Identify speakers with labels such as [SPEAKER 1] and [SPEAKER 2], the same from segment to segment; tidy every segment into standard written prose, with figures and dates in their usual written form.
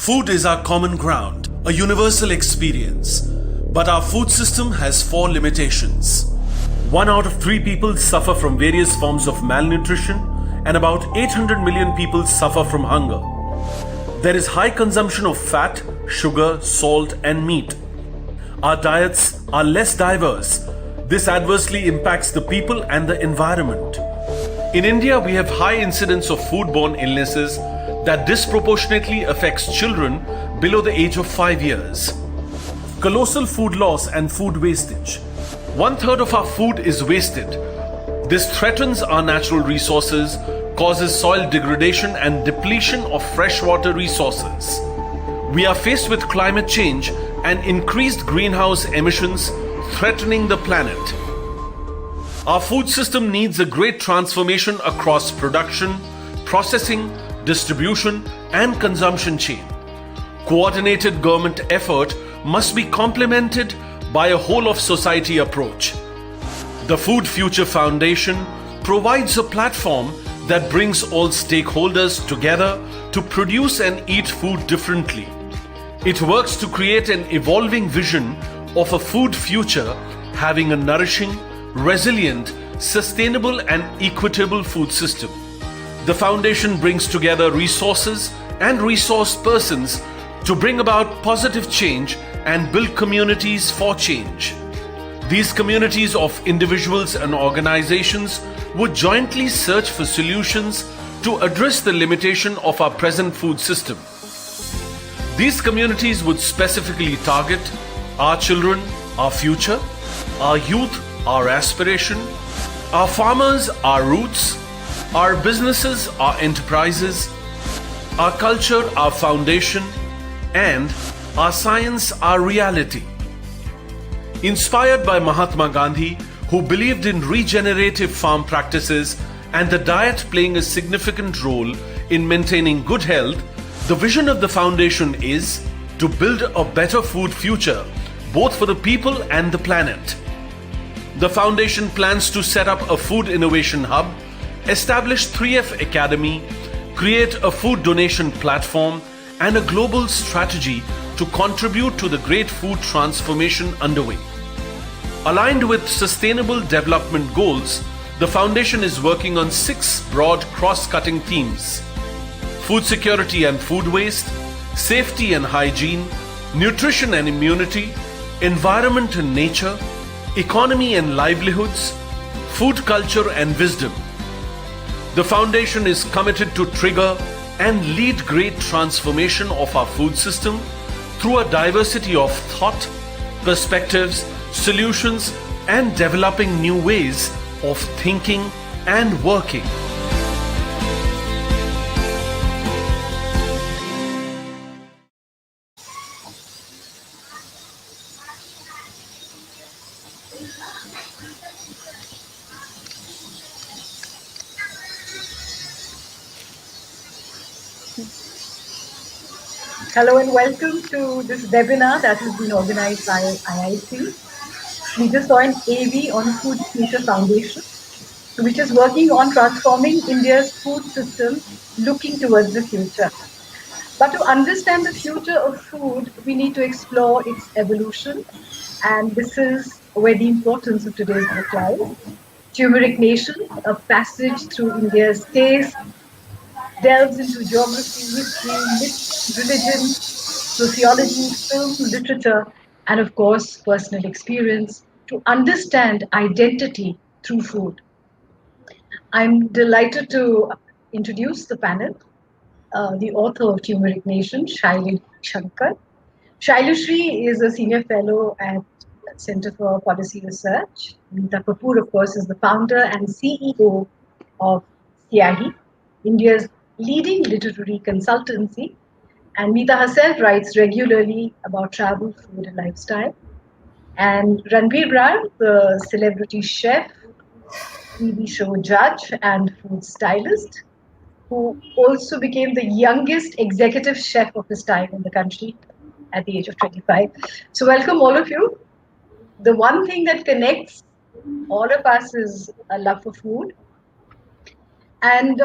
[SPEAKER 1] Food is our common ground, a universal experience. But our food system has 4 limitations. 1 out of 3 people suffer from various forms of malnutrition, and about 800 million people suffer from hunger. There is high consumption of fat, sugar, salt, and meat. Our diets are less diverse. This adversely impacts the people and the environment. In India, we have high incidence of foodborne illnesses that disproportionately affects children below the age of 5 years. Colossal food loss and food wastage. 1/3 of our food is wasted. This threatens our natural resources, causes soil degradation and depletion of freshwater resources. We are faced with climate change and increased greenhouse emissions threatening the planet. Our food system needs a great transformation across production, processing, distribution, and consumption chain. Coordinated government effort must be complemented by a whole of society approach. The Food Future Foundation provides a platform that brings all stakeholders together to produce and eat food differently. It works to create an evolving vision of a food future having a nourishing, resilient, sustainable, and equitable food system. The foundation brings together resources and resource persons to bring about positive change and build communities for change. These communities of individuals and organizations would jointly search for solutions to address the limitation of our present food system. These communities would specifically target our children, our future, our youth, our aspiration, our farmers, our roots, our businesses, our enterprises, our culture, our foundation, and our science, our reality. Inspired by Mahatma Gandhi, who believed in regenerative farm practices and the diet playing a significant role in maintaining good health, the vision of the foundation is to build a better food future, both for the people and the planet. The foundation plans to set up a food innovation hub, establish 3F Academy, create a food donation platform, and a global strategy to contribute to the great food transformation underway. Aligned with Sustainable Development Goals, the Foundation is working on 6 broad cross-cutting themes: food security and food waste, safety and hygiene, nutrition and immunity, environment and nature, economy and livelihoods, food culture and wisdom. The Foundation is committed to trigger and lead great transformation of our food system through a diversity of thought, perspectives, solutions, and developing new ways of thinking and working.
[SPEAKER 2] Hello and welcome to this webinar that has been organized by IIT. We just saw an AV on Food Future Foundation, which is working on transforming India's food system, looking towards the future. But to understand the future of food, we need to explore its evolution. And this is where the importance of today's book lies. Turmeric Nation, a passage through India's taste, delves into geography, history, religion, sociology, film, literature, and of course, personal experience to understand identity through food. I'm delighted to introduce the panel, the author of Turmeric Nation, Shankar. Shylashri is a senior fellow at Center for Policy Research. Mita Kapur, of course, is the founder and CEO of Siyahi, India's leading literary consultancy, and Mita herself writes regularly about travel, food, and lifestyle. And Ranveer Brar, the celebrity chef, TV show Judge and Food Stylist, who also became the youngest executive chef of his time in the country at the age of 25. So welcome all of you. The one thing that connects all of us is a love for food. And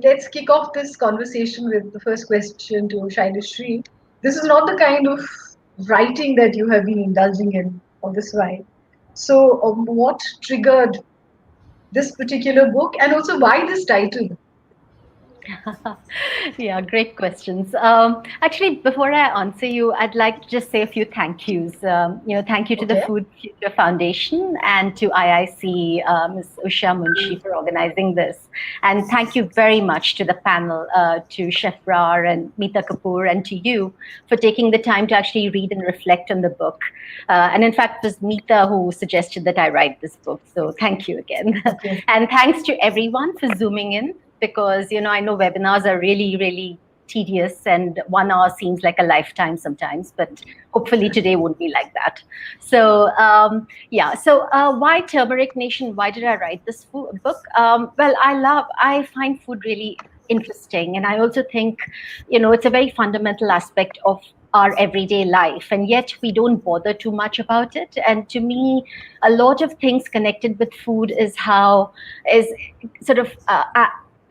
[SPEAKER 2] let's kick off this conversation with the first question to Shylashri. This is not the kind of writing that you have been indulging in all this while. So, what triggered this particular book, and also why this title?
[SPEAKER 3] Yeah, great questions. Actually, before I answer you, I'd like to just say a few thank yous. Thank you to the
[SPEAKER 2] Okay.
[SPEAKER 3] Food Future Foundation and to IIC, Ms. Usha Munshi, for organizing this. And thank you very much to the panel, to Chef Brar and Mita Kapur, and to you for taking the time to actually read and reflect on the book. And in fact, it was Mita who suggested that I write this book. So thank you again.
[SPEAKER 2] Okay.
[SPEAKER 3] And thanks to everyone for zooming in, because I know webinars are really, really tedious, and 1 hour seems like a lifetime sometimes, but hopefully today won't be like that. So why Turmeric Nation? Why did I write this book? Well, I find food really interesting, and I also think it's a very fundamental aspect of our everyday life, and yet we don't bother too much about it. And to me, a lot of things connected with food is sort of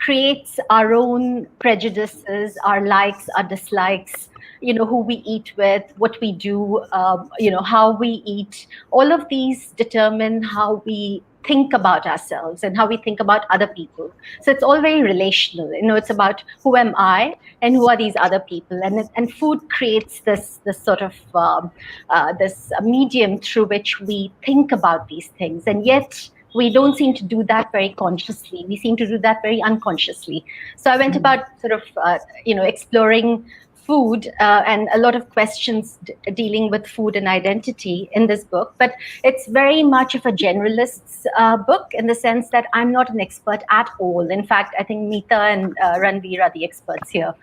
[SPEAKER 3] creates our own prejudices, our likes, our dislikes, who we eat with, what we do, how we eat. All of these determine how we think about ourselves and how we think about other people. So it's all very relational. It's about who am I and who are these other people. And food creates this sort of this medium through which we think about these things. And yet, we don't seem to do that very consciously. We seem to do that very unconsciously. So I went about sort of, exploring food and a lot of questions dealing with food and identity in this book. But it's very much of a generalist's book, in the sense that I'm not an expert at all. In fact, I think Mita and Ranveer are the experts here.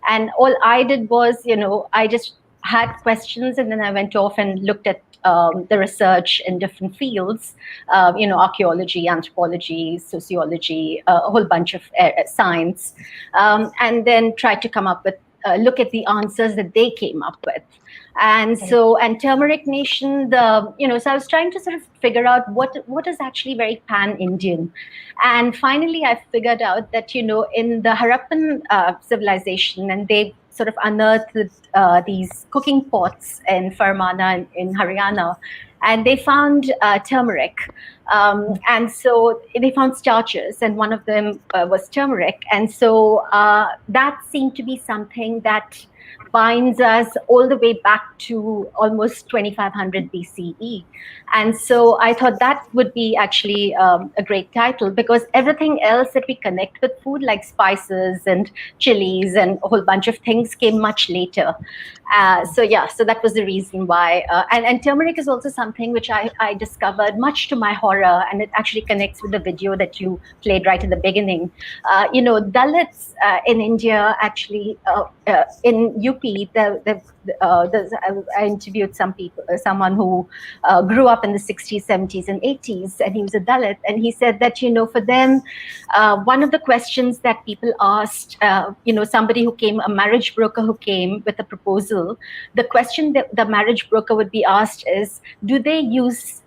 [SPEAKER 3] And all I did was, I just had questions, and then I went off and looked at the research in different fields, archaeology, anthropology, sociology, a whole bunch of science, and then tried to come up with, look at the answers that they came up with. And Turmeric Nation, so I was trying to sort of figure out what is actually very pan-Indian. And finally, I figured out that, in the Harappan civilization, and they sort of unearthed these cooking pots in Farmana in Haryana, and they found turmeric. And so they found starches, and one of them was turmeric. And so that seemed to be something that binds us all the way back to almost 2500 BCE. And so I thought that would be actually a great title, because everything else that we connect with food, like spices and chilies and a whole bunch of things, came much later. So that was the reason why. And turmeric is also something which I discovered, much to my horror, and it actually connects with the video that you played right at the beginning. Dalits in India, actually, in UP, I interviewed someone who grew up in the 60s, 70s, and 80s, and he was a Dalit, and he said that, for them, one of the questions that people asked, somebody who came, a marriage broker who came with a proposal, the question that the marriage broker would be asked is, do they use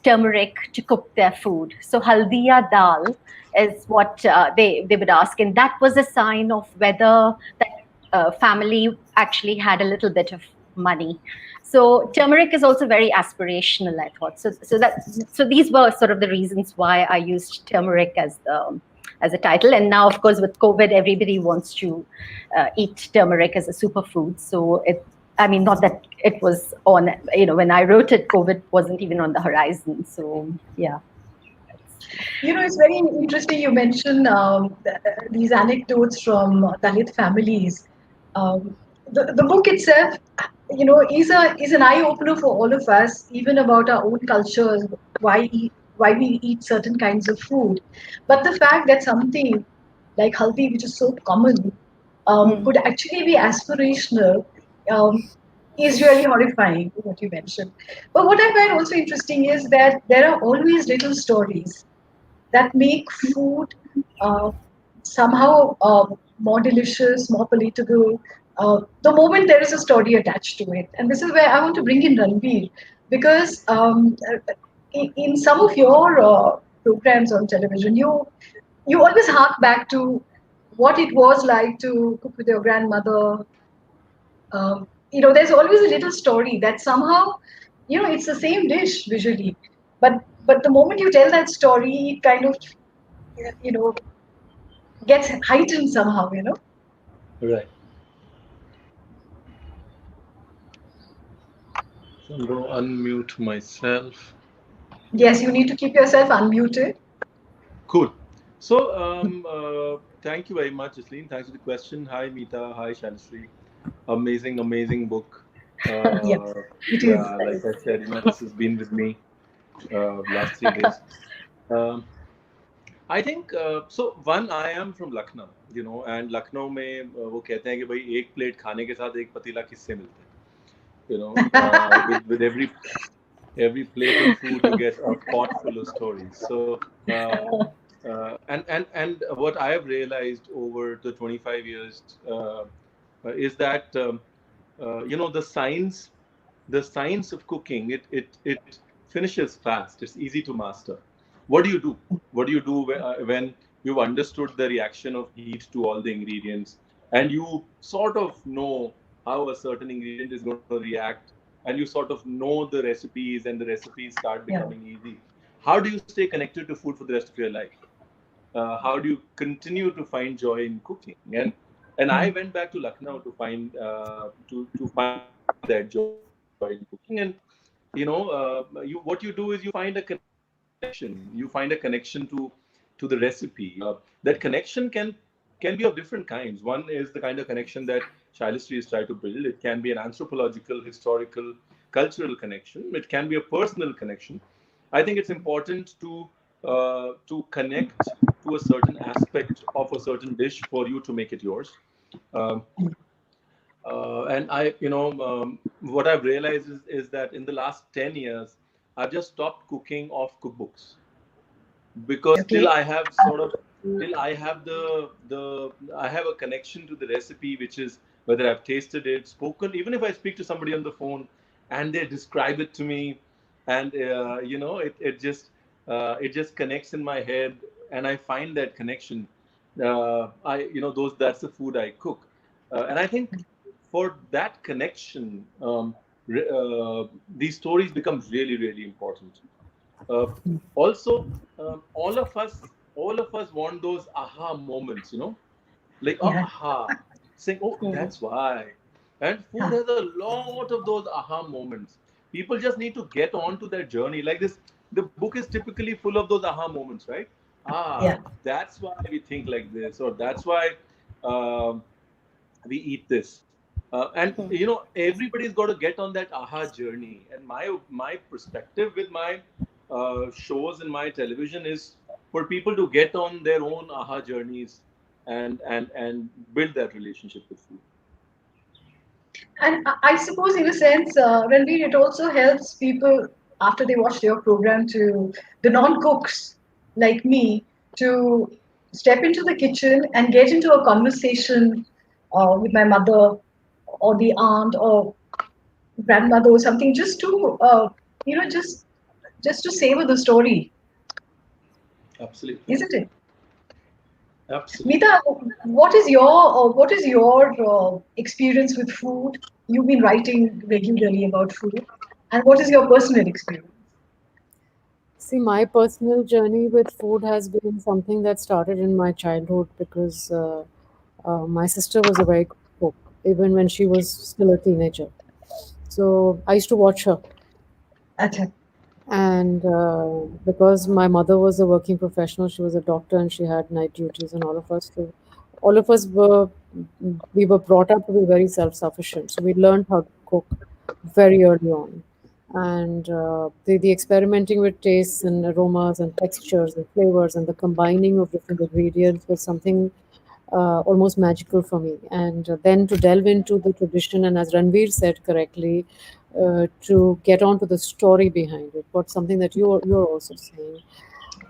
[SPEAKER 3] turmeric to cook their food? So haldiya dal is what they would ask, and that was a sign of whether that family actually had a little bit of money. So turmeric is also very aspirational, I thought. So these were sort of the reasons why I used turmeric as a title. And now, of course, with COVID, everybody wants to eat turmeric as a superfood. So not that it was on, when I wrote it, COVID wasn't even on the horizon. So yeah.
[SPEAKER 2] It's very interesting you mentioned these anecdotes from Dalit families. The book itself, is an eye opener for all of us, even about our own cultures, why we eat certain kinds of food. But the fact that something like haldi, which is so common, could actually be aspirational, is really horrifying, what you mentioned. But what I find also interesting is that there are always little stories that make food somehow more delicious, more palatable, the moment there is a story attached to it. And this is where I want to bring in Ranveer, because in some of your programs on television, you you always hark back to what it was like to cook with your grandmother. There's always a little story that somehow, it's the same dish visually, but the moment you tell that story, it kind of, you know, gets heightened somehow.
[SPEAKER 4] Right. So I'm going to unmute myself.
[SPEAKER 2] Yes, you need to keep yourself unmuted.
[SPEAKER 4] Cool. So, thank you very much, Jasleen. Thanks for the question. Hi, Mita. Hi, Shylashri. Amazing, amazing book.
[SPEAKER 2] Yes, it is.
[SPEAKER 4] Yeah, like I said, this has been with me last 3 days. Um, I think so. One, I am from Lucknow, and Lucknow में वो कहते हैं कि भाई एक plate खाने के साथ एक पतीला किससे मिलता है, with every plate of food you get a pot full of stories. So and what I have realized over the 25 years is that the science of cooking, it finishes fast. It's easy to master. What do you do? What do you do when you've understood the reaction of heat to all the ingredients, and you sort of know how a certain ingredient is going to react, and you sort of know the recipes, and the recipes start becoming easy? How do you stay connected to food for the rest of your life? How do you continue to find joy in cooking? And I went back to Lucknow to find that joy in cooking. And what you do is you find a connection. You find a connection to the recipe. That connection can be of different kinds. One is the kind of connection that Shylashri is trying to build. It can be an anthropological, historical, cultural connection. It can be a personal connection. I think it's important to connect to a certain aspect of a certain dish for you to make it yours. And what I've realized is that in the last 10 years, I've just stopped cooking off cookbooks, because still I have I have a connection to the recipe, which is whether I've tasted it, spoken, even if I speak to somebody on the phone and they describe it to me, and it just connects in my head, and I find that connection. That's the food I cook, and I think for that connection, these stories become really, really important. Also, all of us want those aha moments, like aha, saying, "Oh, that's why." And food has a lot of those aha moments. People just need to get on to that journey. Like this, the book is typically full of those aha moments, right? That's why we think like this, or that's why we eat this. And everybody's got to get on that aha journey. And my perspective with my shows and my television is for people to get on their own aha journeys and build that relationship with food.
[SPEAKER 2] And I suppose, in a sense, Ranveer, it also helps people after they watch your program, to the non-cooks like me, to step into the kitchen and get into a conversation with my mother or the aunt or grandmother or something, just to just to savor the story.
[SPEAKER 4] Absolutely.
[SPEAKER 2] Isn't it?
[SPEAKER 4] Absolutely.
[SPEAKER 2] Mita, what is your experience with food? You've been writing regularly about food, and what is your personal experience?
[SPEAKER 5] See, my personal journey with food has been something that started in my childhood because my sister was a very good cook, even when she was still a teenager. So I used to watch her.
[SPEAKER 2] Acha.
[SPEAKER 5] And because my mother was a working professional, she was a doctor and she had night duties, and all of us we were brought up to be very self-sufficient. So we learned how to cook very early on. And the experimenting with tastes and aromas and textures and flavors and the combining of different ingredients was something almost magical for me. And then to delve into the tradition, and as Ranveer said correctly, to get onto the story behind it, but something that you're also saying.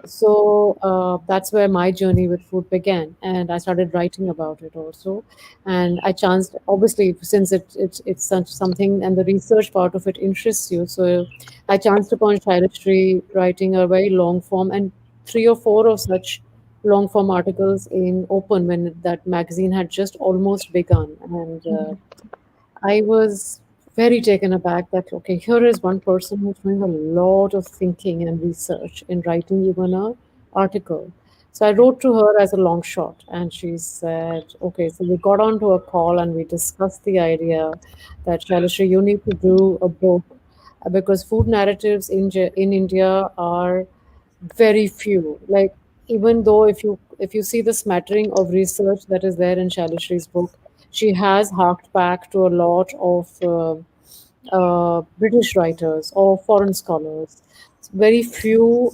[SPEAKER 5] So that's where my journey with food began, and I started writing about it also. And I chanced, obviously, since it's such something, and the research part of it interests you. So I chanced upon Shylashri writing a very long form and three or four of such long form articles in Open when that magazine had just almost begun. And I was very taken aback that, okay, here is one person who's doing a lot of thinking and research in writing even a article. So I wrote to her as a long shot, and she said, okay, so we got onto a call and we discussed the idea that, Shylashri, you need to do a book because food narratives in India are very few. Like, even though if you see the smattering of research that is there in Shylashri's book, she has harked back to a lot of British writers or foreign scholars. Very few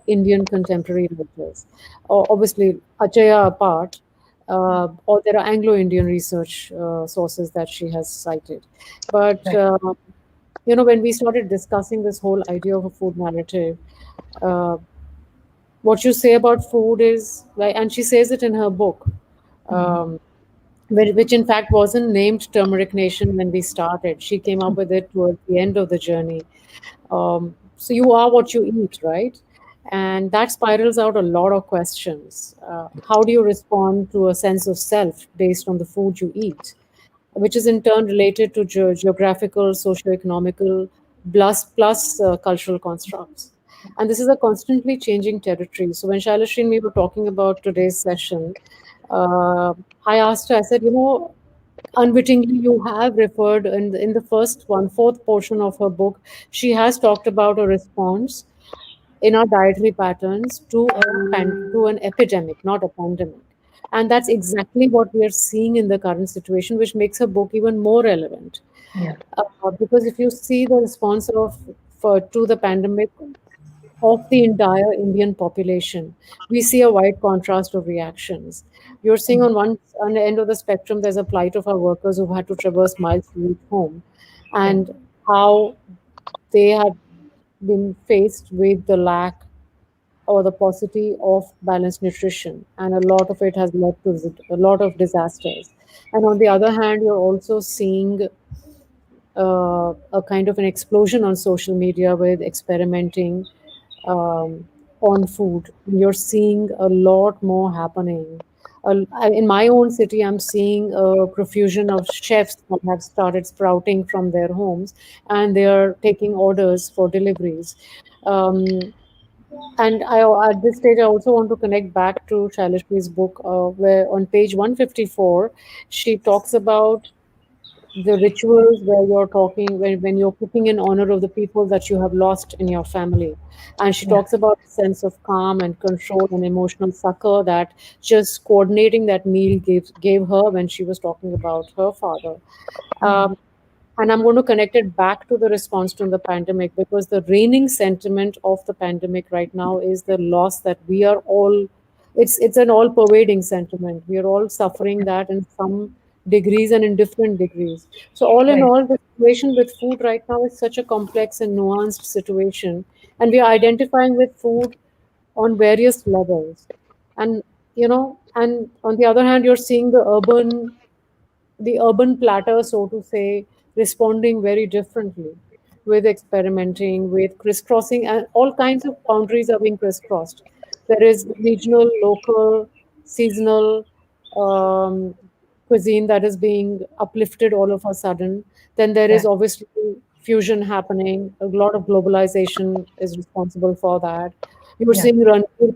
[SPEAKER 5] Indian contemporary writers. Obviously, Achaya apart, or there are Anglo-Indian research sources that she has cited. But when we started discussing this whole idea of a food narrative, uh, what you say about food is like, and she says it in her book, um, which in fact wasn't named Turmeric Nation when we started. She came up with it towards the end of the journey. So you are what you eat, right? And that spirals out a lot of questions. How do you respond to a sense of self based on the food you eat, which is in turn related to geographical, socio-economical, plus cultural constructs. And this is a constantly changing territory. So when Shylashri and me were talking about today's session, I asked her, I said, unwittingly you have referred in the first one fourth portion of her book, she has talked about a response in our dietary patterns to an epidemic, not a pandemic. And that's exactly what we are seeing in the current situation, which makes her book even more relevant.
[SPEAKER 2] Yeah.
[SPEAKER 5] Because if you see the response to the pandemic of the entire Indian population, we see a wide contrast of reactions. You're seeing on the end of the spectrum, there's a plight of our workers who've had to traverse miles to reach home,
[SPEAKER 2] Yeah.
[SPEAKER 5] and how they have been faced with the lack or the paucity of balanced nutrition, and a lot of it has led to a lot of disasters. And on the other hand, you're also seeing a kind of an explosion on social media with experimenting on food. You're seeing a lot more happening. In my own city, I'm seeing a profusion of chefs that have started sprouting from their homes, and they are taking orders for deliveries. Um, and at this stage, I also want to connect back to Shailashri's book, where on page 154, she talks about the rituals where you're talking when you're cooking in honor of the people that you have lost in your family. And she
[SPEAKER 2] Yeah.
[SPEAKER 5] talks about a sense of calm and control and emotional succor that just coordinating that meal gave her when she was talking about her father. um, and I'm going to connect it back to the response to the pandemic, because the reigning sentiment of the pandemic right now is the loss that we are all, it's an all pervading sentiment. We are all suffering that in some degrees and in different degrees. So all in
[SPEAKER 2] Right.
[SPEAKER 5] all, the situation with food right now is such a complex and nuanced situation, and we are identifying with food on various levels. And and on the other hand, you're seeing the urban platter, so to say, responding very differently with experimenting, with crisscrossing, and all kinds of boundaries are being crisscrossed. There is regional, local, seasonal um, cuisine that is being uplifted all of a sudden. Then there
[SPEAKER 2] Yeah.
[SPEAKER 5] is obviously fusion happening. A lot of globalization is responsible for that. You're
[SPEAKER 2] Yeah.
[SPEAKER 5] seeing Ranveer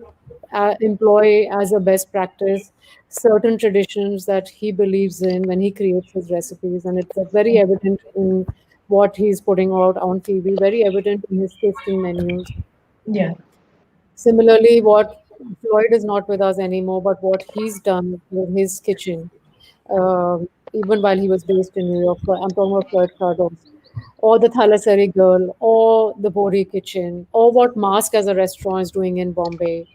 [SPEAKER 5] employ as a best practice certain traditions that he believes in when he creates his recipes, and it's very evident in what he's putting out on TV, very evident in his tasting menus.
[SPEAKER 2] Yeah.
[SPEAKER 5] Similarly, what Floyd is not with us anymore, but what he's done with his kitchen, even while he was based in New York. I'm talking about Floyd Cardos, or the Thalassery Girl, or the Bori Kitchen, or what Mask as a restaurant is doing in Bombay.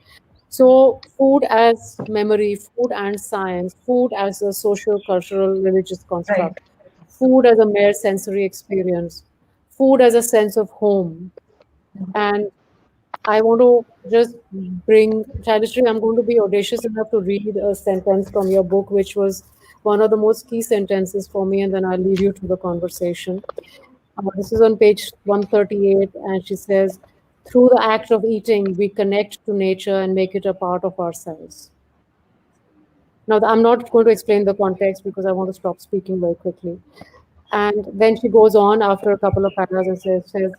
[SPEAKER 5] So, food as memory, food and science, food as a social, cultural, religious
[SPEAKER 2] Right.
[SPEAKER 5] construct, food as a mere sensory experience, food as a sense of home. And I want to just bring, Chadishri, I'm going to be audacious enough to read a sentence from your book, which was one of the most key sentences for me, and then I'll leave you to the conversation. This is on page 138, and she says, through the act of eating, we connect to nature and make it a part of ourselves. Now, I'm not going to explain the context because I want to stop speaking very quickly. And then she goes on after a couple of paragraphs and says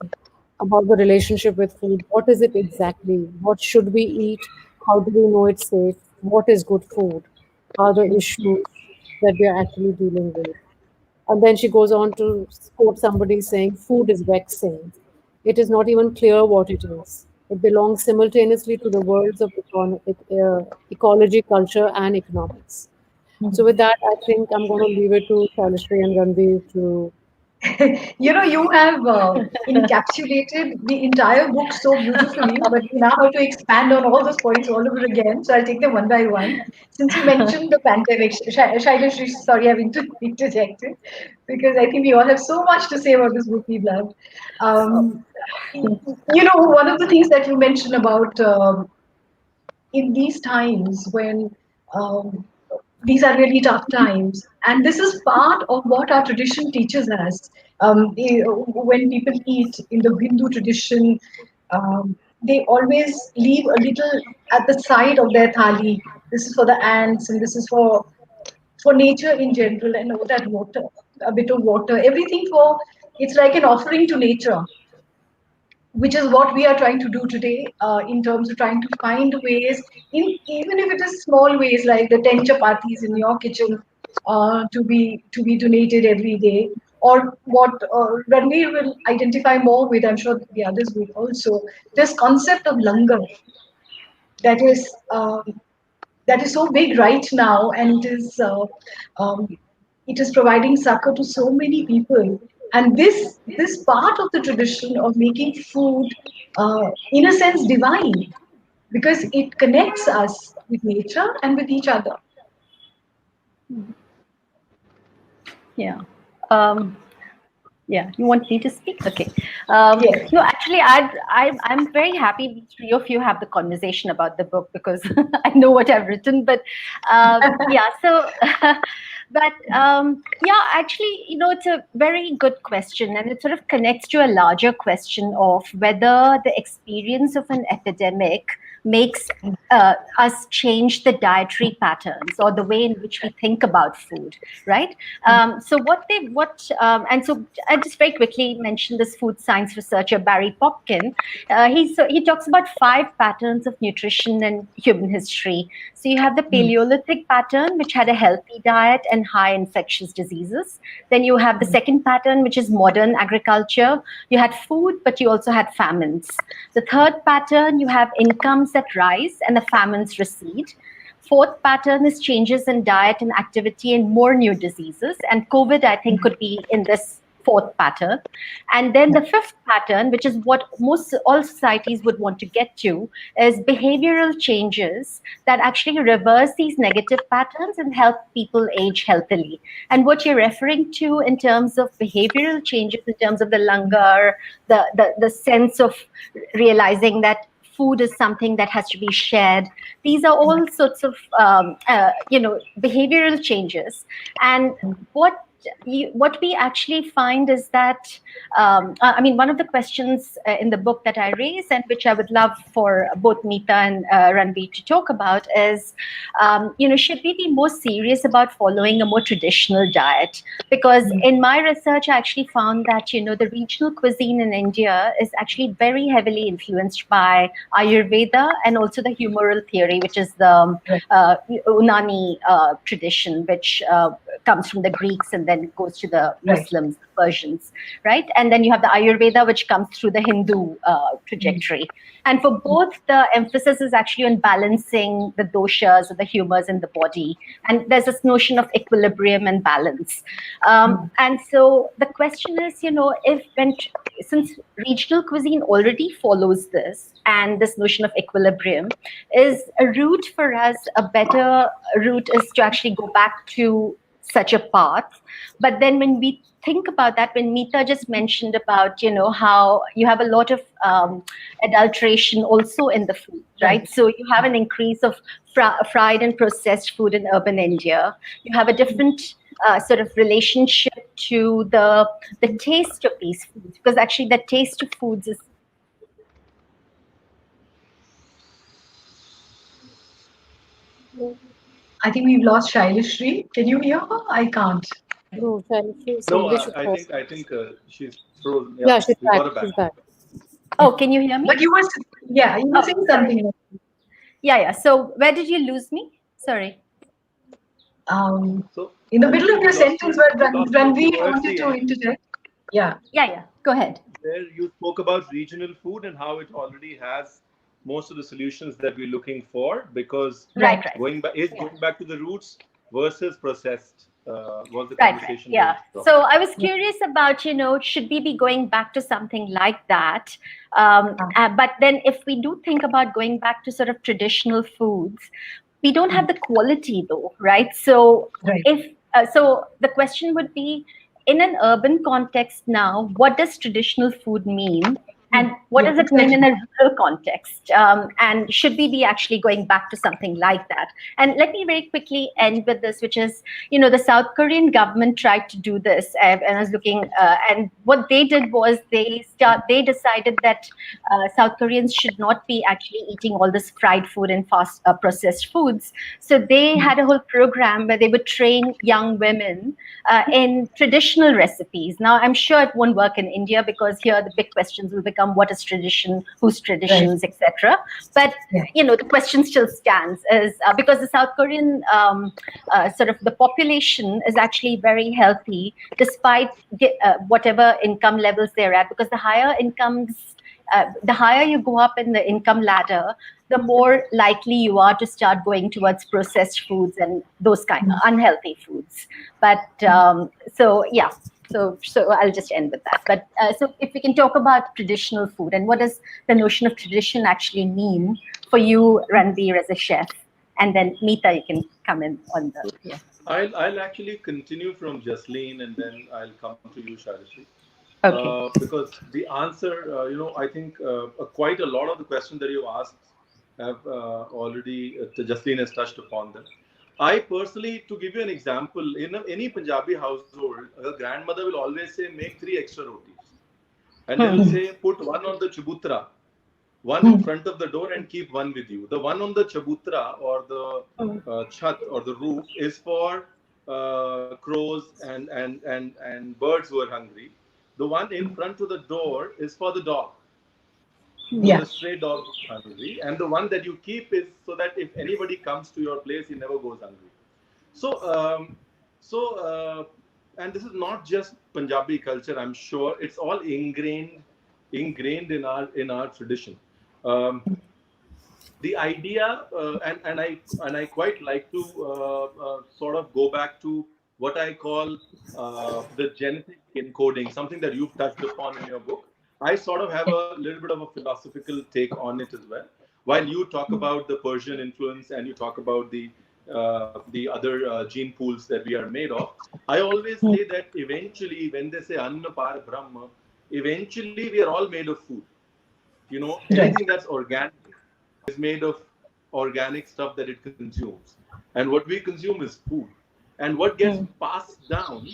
[SPEAKER 5] about the relationship with food. What is it exactly? What should we eat? How do we know it's safe? What is good food? Are the issues that we are actually dealing with? And then she goes on to quote somebody saying, food is vexing. It is not even clear what it is. It belongs simultaneously to the worlds of ecology, culture, and economics. So with that, I think I'm going to leave it to Shylashri and Ranveer to.
[SPEAKER 2] You have encapsulated the entire book so beautifully, but we now have to expand on all those points all over again. So I'll take them one by one. Since you mentioned the pandemic, Shylashri, sorry, I've interjected because I think we all have so much to say about this book we've loved. Um, one of the things that you mentioned about in these times when um, these are really tough times. And this is part of what our tradition teaches us. When people eat in the Hindu tradition, they always leave a little at the side of their thali. This is for the ants, and this is for nature in general, and all that water, a bit of water, everything for. It's like an offering to nature, which is what we are trying to do today in terms of trying to find ways, even if it is small ways like the 10 chapatis in your kitchen to be donated every day, or what Ranveer will identify more with, I'm sure the others will also, this concept of langar that is that is so big right now, and um, it is providing succor to so many people. And this part of the tradition of making food, in a sense, divine, because it connects us with nature and with each other.
[SPEAKER 3] Yeah. Yeah, you want me to speak? Okay.
[SPEAKER 2] Yes.
[SPEAKER 3] No, actually, I'm very happy the three of you have the conversation about the book because I know what I've written. But yeah, so, but yeah, actually, it's a very good question, and it sort of connects to a larger question of whether the experience of an epidemic makes us change the dietary patterns or the way in which we think about food, right? So and so I just very quickly mention this food science researcher Barry Popkin. He talks about 5 patterns of nutrition in human history. So you have the Paleolithic pattern, which had a healthy diet and high infectious diseases. Then you have the second pattern, which is modern agriculture. You had food, but you also had famines. The third pattern, you have incomes that rise and the famines recede. Fourth pattern is changes in diet and activity and more new diseases. And COVID, I think, could be in this fourth pattern. And then the fifth pattern, which is what all societies would want to get to, is behavioral changes that actually reverse these negative patterns and help people age healthily. And what you're referring to in terms of behavioral changes, in terms of the langar, the sense of realizing that food is something that has to be shared. These are all sorts of, behavioral changes. And what we actually find is that, one of the questions in the book that I raise, and which I would love for both Mita and Ranveer to talk about, is, should we be more serious about following a more traditional diet? Because in my research, I actually found that, the regional cuisine in India is actually very heavily influenced by Ayurveda and also the humoral theory, which is the Unani tradition, which comes from the Greeks and then goes to the Muslims, the Persians, right? And then you have the Ayurveda, which comes through the Hindu trajectory. And for both, the emphasis is actually on balancing the doshas or the humors in the body. And there's this notion of equilibrium and balance. And so the question is, since regional cuisine already follows this and this notion of equilibrium, is a route for us, a better route is to actually go back to such a path. But then when we think about that, when Mita just mentioned about, how you have a lot of adulteration also in the food, right? So you have an increase of fried and processed food in urban India. You have a different sort of relationship to the taste of these foods, because actually the taste of foods is
[SPEAKER 2] I think we've lost Shylashri. Can you hear her? I can't.
[SPEAKER 5] No,
[SPEAKER 4] No,
[SPEAKER 5] somebody should pause.
[SPEAKER 4] I think she's frozen. Yeah,
[SPEAKER 5] Yeah, she's
[SPEAKER 4] we
[SPEAKER 5] back.
[SPEAKER 4] got her back.
[SPEAKER 5] She's back.
[SPEAKER 3] Oh, can you hear me?
[SPEAKER 2] But you were, yeah, you were
[SPEAKER 3] Oh,
[SPEAKER 2] saying
[SPEAKER 3] sorry.
[SPEAKER 2] something.
[SPEAKER 3] Yeah. So where did you lose me? Sorry.
[SPEAKER 4] So
[SPEAKER 2] In the middle of your
[SPEAKER 4] we lost
[SPEAKER 2] sentence where
[SPEAKER 4] we lost you
[SPEAKER 2] Ranveer
[SPEAKER 4] towards
[SPEAKER 2] wanted
[SPEAKER 4] the
[SPEAKER 2] to
[SPEAKER 4] end,
[SPEAKER 2] interject. Yeah.
[SPEAKER 3] Yeah. Go ahead.
[SPEAKER 4] where you spoke about regional food and how it already has most of the solutions that we're looking for, because
[SPEAKER 3] Right.
[SPEAKER 2] Right.
[SPEAKER 3] Right.
[SPEAKER 4] going back to the roots versus processed was the
[SPEAKER 3] Right.
[SPEAKER 4] conversation
[SPEAKER 3] Yeah.
[SPEAKER 4] going from.
[SPEAKER 3] So I was curious about, should we be going back to something like that? But then if we do think about going back to sort of traditional foods, we don't have the quality though, right? So
[SPEAKER 2] Right.
[SPEAKER 3] if so the question would be, in an urban context now, what does traditional food mean? And what does it mean in a rural context? And should we be actually going back to something like that? And let me very quickly end with this, which is, the South Korean government tried to do this, and I was looking, and what they did was they decided that South Koreans should not be actually eating all this fried food and fast processed foods. So they had a whole program where they would train young women in traditional recipes. Now, I'm sure it won't work in India because here the big questions will become what is tradition, whose traditions, etc. But the question still stands, is because the South Korean sort of the population is actually very healthy despite whatever income levels they're at, because the higher incomes, the higher you go up in the income ladder, the more likely you are to start going towards processed foods and those kind of unhealthy foods. But so I'll just end with that. But so if we can talk about traditional food, and what does the notion of tradition actually mean for you, Ranveer, as a chef? And then Mita, you can come in on the. Yeah.
[SPEAKER 4] I'll actually continue from Jasleen and then I'll come to you, Shylashri.
[SPEAKER 3] Okay.
[SPEAKER 4] Because the answer, I think quite a lot of the questions that you asked have already, Jasleen has touched upon them. I personally, to give you an example, in any Punjabi household, a grandmother will always say, make 3 extra rotis. And they will say, put one on the chabutra, one in front of the door, and keep one with you. The one on the chabutra or the chat or the roof is for crows and birds who are hungry. The one in front of the door is for the dog. So the stray dog is hungry, and the one that you keep is so that if anybody comes to your place, he never goes hungry. So, and this is not just Punjabi culture. I'm sure it's all ingrained in our tradition. The idea, and I quite like to sort of go back to what I call the genetic encoding, something that you've touched upon in your book. I sort of have a little bit of a philosophical take on it as well. While you talk about the Persian influence and you talk about the other gene pools that we are made of, I always say that eventually, when they say Anna Par Brahma, eventually we are all made of food. Anything that's organic is made of organic stuff that it consumes, and what we consume is food. And what gets passed down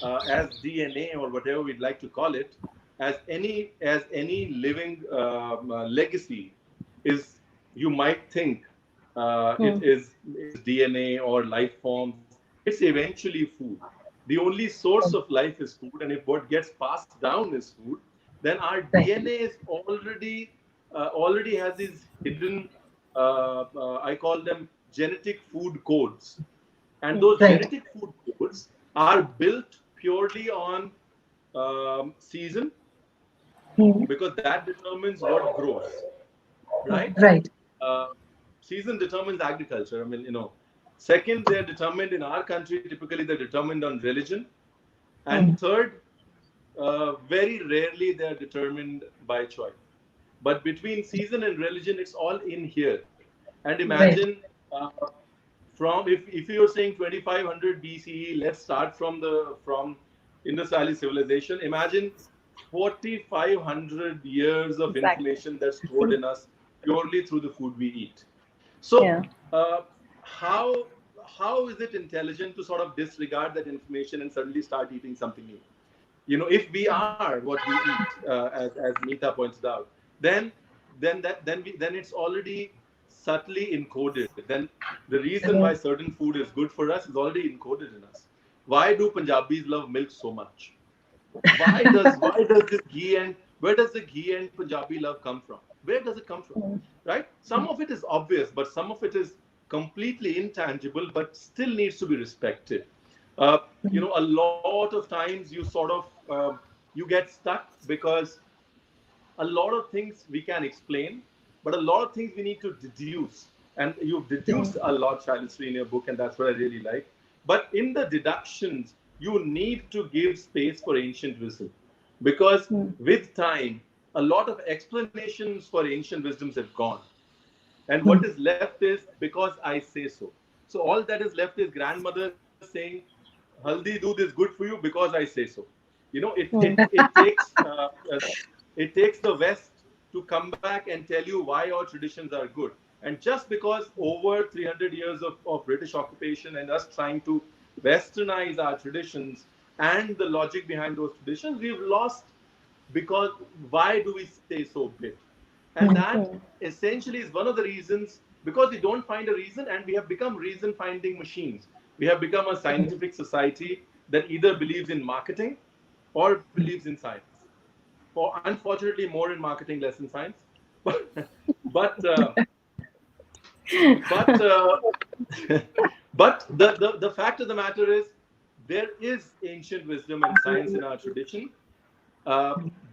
[SPEAKER 4] as DNA or whatever we'd like to call it, as any living legacy, is, you might think it is DNA or life forms. It's eventually food. The only source of life is food, and if what gets passed down is food, then our DNA is already has these hidden, I call them genetic food codes. And those genetic food codes are built purely on season, because that determines what grows, right? Season determines agriculture. I mean, second, they're determined in our country, typically they're determined on religion. And third, very rarely they're determined by choice. But between season and religion, it's all in here. And imagine from if you're saying 2500 BCE, let's start from Indus Valley civilization. Imagine 4500 years of information that's stored in us purely through the food we eat. So how is it intelligent to sort of disregard that information and suddenly start eating something new? If we are what we eat, as Mita points out, then it's already subtly encoded. Then the reason why certain food is good for us is already encoded in us. Why do Punjabis love milk so much? Why does this ghee and where does the ghee and Punjabi love come from? Where does it come from? Right? Some of it is obvious, but some of it is completely intangible, but still needs to be respected. A lot of times you sort of you get stuck because a lot of things we can explain, but a lot of things we need to deduce. And you've deduced a lot, Shylashri, in your book, and that's what I really like. But in the deductions, you need to give space for ancient wisdom. Because with time, a lot of explanations for ancient wisdoms have gone. And what is left is because I say so. So all that is left is grandmother saying, Haldi doodh is good for you because I say so. It takes the West to come back and tell you why our traditions are good. And just because over 300 years of British occupation and us trying to westernize our traditions and the logic behind those traditions, we've lost because why do we say so bit? And that essentially is one of the reasons, because we don't find a reason and we have become reason finding machines. We have become a scientific society that either believes in marketing or believes in science. Or unfortunately, more in marketing, less in science. But the fact of the matter is, there is ancient wisdom and science in our tradition.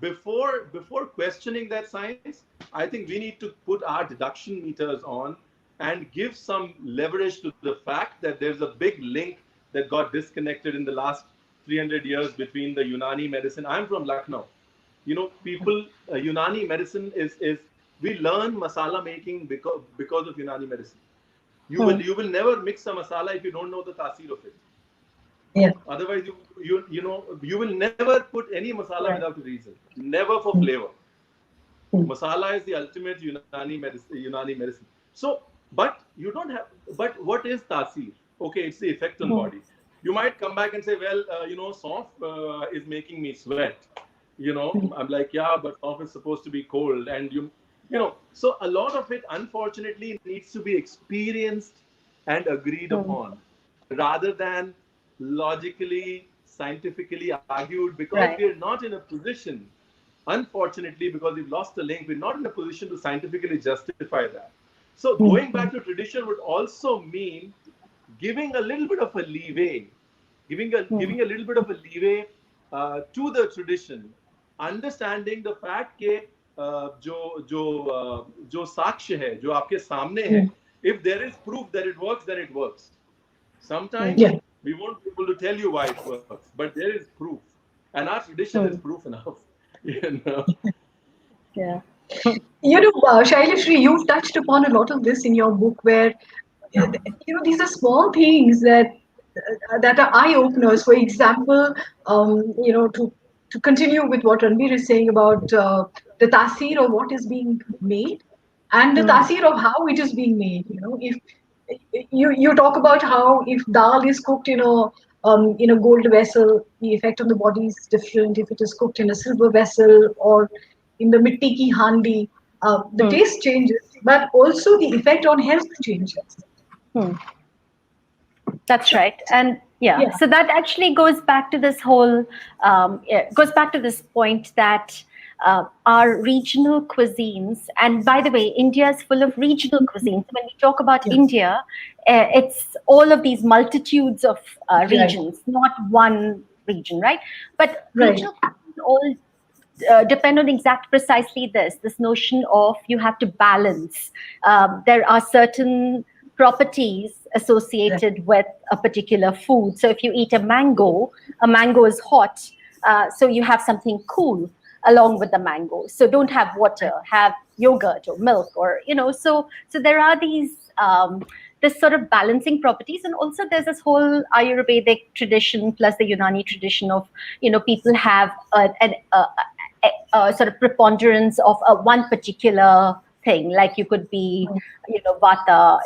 [SPEAKER 4] Before questioning that science, I think we need to put our deduction meters on and give some leverage to the fact that there's a big link that got disconnected in the last 300 years between the Unani medicine. I'm from Lucknow. People, Unani medicine is we learn masala making because of Unani medicine. You will never mix a masala if you don't know the tasir of it.
[SPEAKER 2] Yeah.
[SPEAKER 4] Otherwise, you will never put any masala without a reason. Never for flavor. Masala is the ultimate Unani medicine. So, but you don't have. But what is tasir? Okay, it's the effect on body. You might come back and say, well, saunf is making me sweat. I'm like, yeah, but saunf is supposed to be cold, and so a lot of it, unfortunately, needs to be experienced and agreed upon, rather than logically, scientifically argued, because we're not in a position, unfortunately, because we've lost the link, we're not in a position to scientifically justify that. So going back to tradition would also mean giving a little bit of a leeway, giving a little bit of a leeway to the tradition, understanding the fact that जो साक्ष्य है, जो आपके सामने है, if there is proof that it works, then it works. Sometimes we won't be able to tell you why it works, but there is proof, and our tradition is proof enough.
[SPEAKER 3] Yeah.
[SPEAKER 2] Shylashri, you've touched upon a lot of this in your book, where these are small things that are eye openers. For example, to continue with what Ranveer is saying about the tasir of what is being made and the tasir of how it is being made. If you talk about how if dal is cooked in a gold vessel, the effect on the body is different. If it is cooked in a silver vessel or in the mitti ki handi, the taste changes, but also the effect on health changes.
[SPEAKER 3] That's right. And so that actually goes back to this whole, goes back to this point that our regional cuisines, and by the way, India is full of regional cuisines. When we talk about India, it's all of these multitudes of regions, not one region, right? But regional cuisines all depend on precisely this notion of you have to balance. There are certain properties associated with a particular food. So if you eat a mango is hot, so you have something cool along with the mango. So don't have water, have yogurt or milk, or so there are these this sort of balancing properties. And also there's this whole Ayurvedic tradition plus the Unani tradition of people have a sort of preponderance of one particular thing. Like you could be, vata,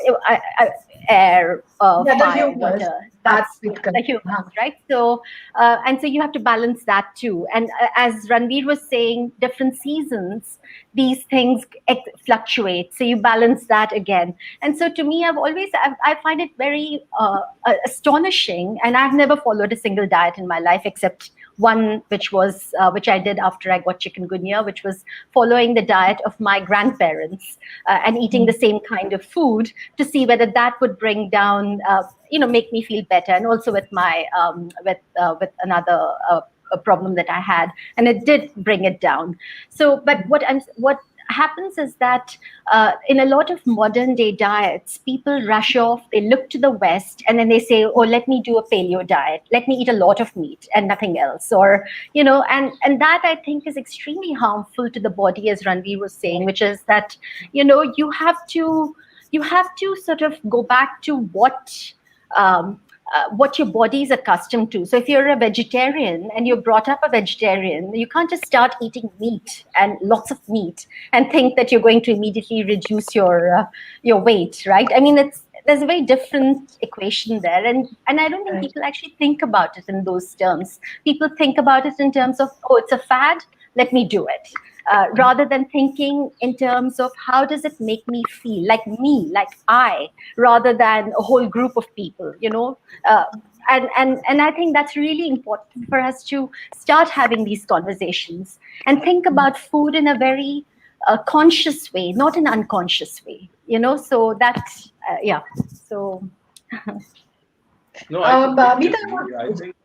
[SPEAKER 3] air,
[SPEAKER 2] Yeah, the
[SPEAKER 3] fire,
[SPEAKER 2] humors.
[SPEAKER 3] water.
[SPEAKER 2] That's
[SPEAKER 3] That's
[SPEAKER 2] it.
[SPEAKER 3] the humors, right? So, and so you have to balance that too. And as Ranveer was saying, different seasons, these things fluctuate. So you balance that again. And so to me, I find it very astonishing. And I've never followed a single diet in my life except one, which I did after I got chikungunya, which was following the diet of my grandparents and eating the same kind of food to see whether that would bring down, make me feel better, and also with my with another a problem that I had, and it did bring it down. So, but what happens is that in a lot of modern day diets, people rush off, they look to the West, and then they say, oh, let me do a paleo diet, let me eat a lot of meat and nothing else, or and that I think is extremely harmful to the body, as Ranveer was saying, which is that you have to sort of go back to what your body is accustomed to. So if you're a vegetarian and you're brought up a vegetarian, you can't just start eating meat and lots of meat and think that you're going to immediately reduce your weight, right? I mean, there's a very different equation there, and I don't think people actually think about it in those terms. People think about it in terms of, oh, it's a fad, let me do it. Rather than thinking in terms of how does it make me feel, like me, like I, rather than a whole group of people, and I think that's really important for us to start having these conversations and think about food in a very conscious way, not an unconscious way, So that's, yeah. So.
[SPEAKER 4] No, I completely
[SPEAKER 2] Mita,
[SPEAKER 4] agree. I think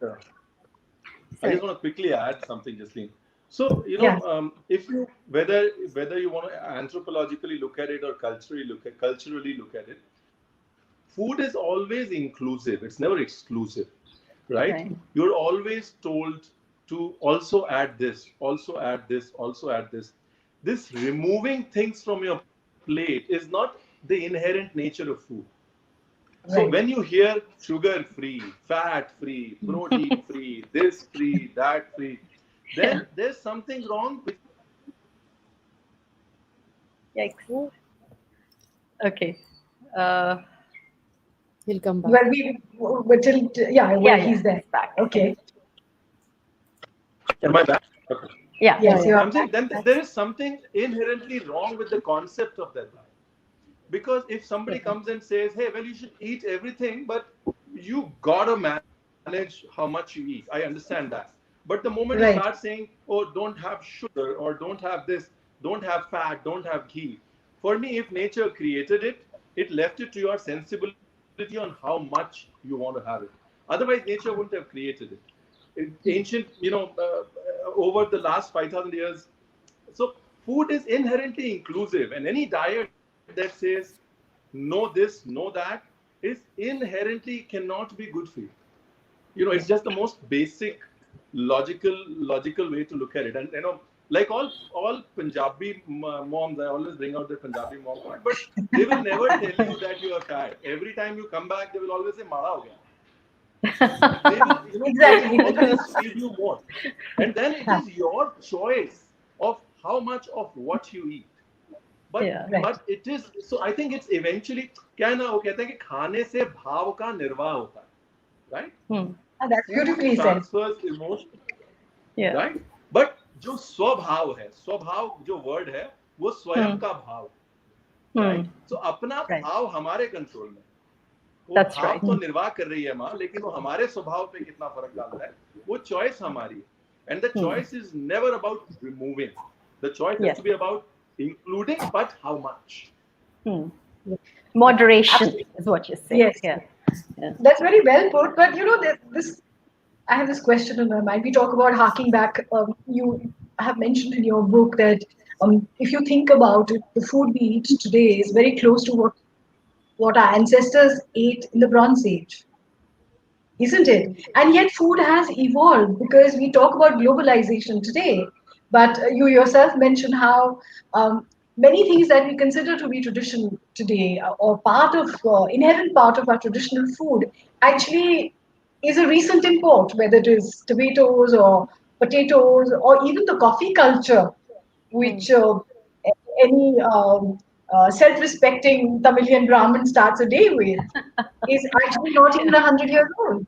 [SPEAKER 4] I just want to quickly add something, Jasleen. So if you whether you want to anthropologically look at it or culturally look at it, food is always inclusive. It's never exclusive, right? You're always told to also add this, also add this, also add this. This removing things from your plate is not the inherent nature of food. So when you hear sugar free, fat free, protein free, this free, that free, then there's something wrong with.
[SPEAKER 3] Yikes. Okay.
[SPEAKER 5] He'll come back.
[SPEAKER 2] Well, he's there.
[SPEAKER 3] Back.
[SPEAKER 2] Okay.
[SPEAKER 4] Am I back? Okay.
[SPEAKER 3] Yeah.
[SPEAKER 2] Yes,
[SPEAKER 4] I'm saying then there is something inherently wrong with the concept of that diet. Because if somebody comes and says, hey, well, you should eat everything, but you gotta manage how much you eat. I understand that. But the moment you start saying, oh, don't have sugar, or don't have this, don't have fat, don't have ghee. For me, if nature created it, it left it to your sensibility on how much you want to have it. Otherwise, nature wouldn't have created it. Ancient, over the last 5,000 years. So food is inherently inclusive, and any diet that says no this, no that is inherently cannot be good for you. It's just the most basic logical way to look at it. And like all Punjabi moms, I always bring out the Punjabi mom part, but they will never tell you that you are fat. Every time you come back, they will always say mada ho gaya. They will always feed you more, and then it is your choice of how much of what you eat. But it is, so I think it's eventually क्या है ना, वो कहते हैं कि खाने से भाव का निर्वाह होता है, right?
[SPEAKER 2] That's beautifully said.
[SPEAKER 4] Transfers emotion, right? But जो स्वभाव है, स्वभाव जो word है, वो स्वयं का भाव, right? So अपना भाव हमारे कंट्रोल में, वो भाव तो निर्वाह कर रही है माँ, लेकिन वो हमारे स्वभाव पे कितना फर्क डालता है, वो choice हमारी है. And the choice is never about removing. The choice has to be about including, but how much?
[SPEAKER 3] Moderation is what you're saying.
[SPEAKER 2] Yes. That's very well put. But I have this question in my mind. We talk about harking back. You have mentioned in your book that if you think about it, the food we eat today is very close to what our ancestors ate in the Bronze Age. Isn't it? And yet food has evolved, because we talk about globalization today. But you yourself mentioned how many things that we consider to be tradition today, or inherent part of our traditional food, actually is a recent import, whether it is tomatoes or potatoes or even the coffee culture, which any self-respecting Tamilian Brahmin starts a day with is actually not even 100 years old.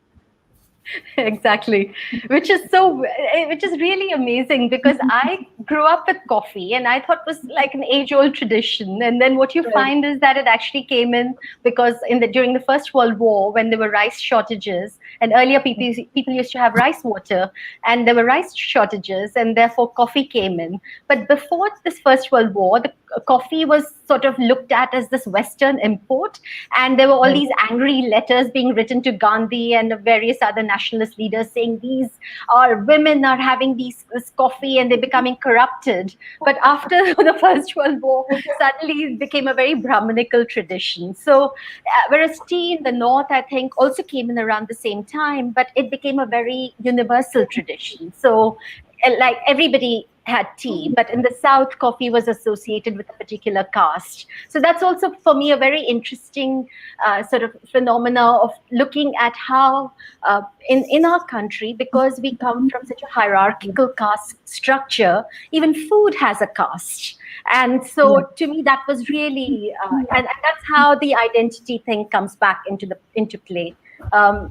[SPEAKER 3] Exactly, which is really amazing, because I grew up with coffee and I thought it was like an age-old tradition, and then what you
[SPEAKER 2] Right.
[SPEAKER 3] find is that it actually came in because during the First World War, when there were rice shortages, and earlier people used to have rice water, and there were rice shortages, and therefore coffee came in. But before this First World War, the coffee was sort of looked at as this Western import, and there were all these angry letters being written to Gandhi and various other nationalist leaders saying these are women are having this coffee and they're becoming corrupted. But after the First World War, suddenly it became a very Brahminical tradition. So whereas tea in the North, I think, also came in around the same time, but it became a very universal tradition. So like everybody had tea, but in the South, coffee was associated with a particular caste. So that's also for me a very interesting sort of phenomena of looking at how in our country, because we come from such a hierarchical caste structure, even food has a caste. And so to me, that was really, and that's how the identity thing comes back into play.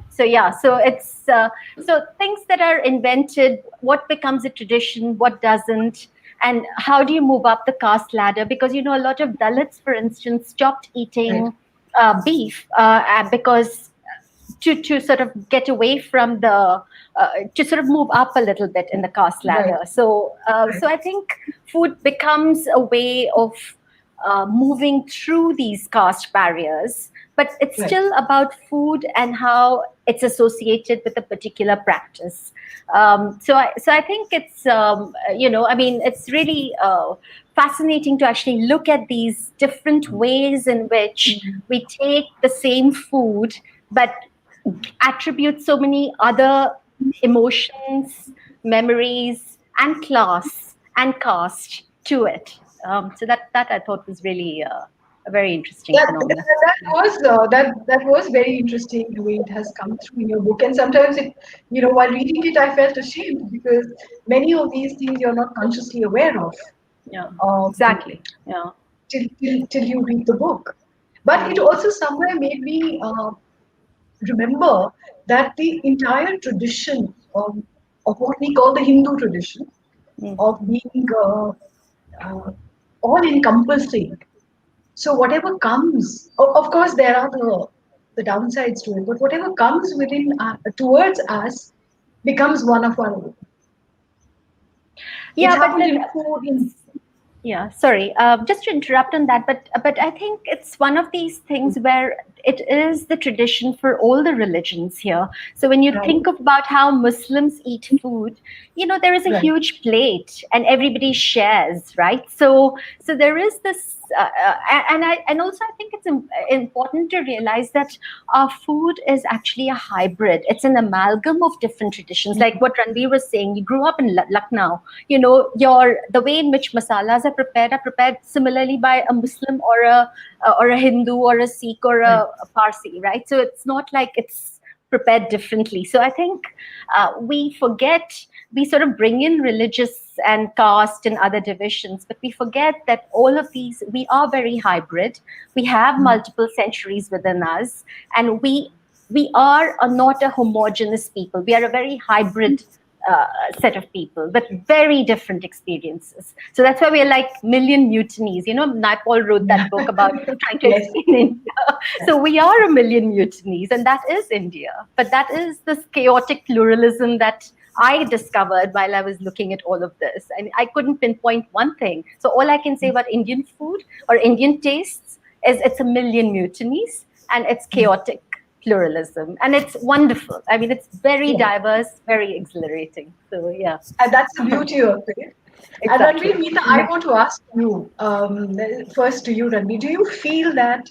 [SPEAKER 3] So it's so things that are invented, what becomes a tradition, what doesn't, and how do you move up the caste ladder? Because a lot of Dalits, for instance, stopped eating beef because to sort of get away from the to sort of move up a little bit in the caste ladder.
[SPEAKER 2] Right.
[SPEAKER 3] So I think food becomes a way of moving through these caste barriers, but it's still about food and how it's associated with a particular practice. So I think it's it's really fascinating to actually look at these different ways in which we take the same food but attribute so many other emotions, memories, and class and caste to it. So that I thought was really a very interesting phenomenon.
[SPEAKER 2] That was very interesting the way it has come through in your book. And sometimes while reading it, I felt ashamed because many of these things you're not consciously aware of.
[SPEAKER 3] Yeah,
[SPEAKER 2] Um,
[SPEAKER 3] exactly. Yeah.
[SPEAKER 2] till you read the book. But it also somewhere made me remember that the entire tradition of what we call the Hindu tradition of being all encompassing. So whatever comes, of course, there are the downsides to it, but whatever comes within towards us becomes one of our own. It's
[SPEAKER 3] Yeah, but
[SPEAKER 2] happened
[SPEAKER 3] then
[SPEAKER 2] in food.
[SPEAKER 3] yeah, sorry, just to interrupt on that, but I think it's one of these things where it is the tradition for all the religions here. So when you think about how Muslims eat food, there is a
[SPEAKER 2] Right.
[SPEAKER 3] huge plate and everybody shares, right? So there is this, and also I think it's important to realize that our food is actually a hybrid. It's an amalgam of different traditions. Like what Ranveer was saying, you grew up in Lucknow. The way in which masalas are prepared similarly by a Muslim or a Hindu or a Sikh or a Parsi, right? So it's not like it's prepared differently. So I think we sort of bring in religious and caste and other divisions, but we forget that all of these, we are very hybrid. We have multiple centuries within us, and we are not a homogeneous people. We are a very hybrid set of people with very different experiences. So that's why we're like Million Mutinies. Naipaul wrote that book about trying to explain India. So we are a million mutinies, and that is India. But that is this chaotic pluralism that I discovered while I was looking at all of this. And I couldn't pinpoint one thing. So all I can say about Indian food or Indian tastes is it's a million mutinies and it's chaotic pluralism, and it's wonderful. I mean, it's very diverse, very exhilarating. So yeah,
[SPEAKER 2] And that's the beauty of it.
[SPEAKER 3] exactly.
[SPEAKER 2] And Ranveer, Mita, I want to ask you first to you, Ranveer. Do you feel that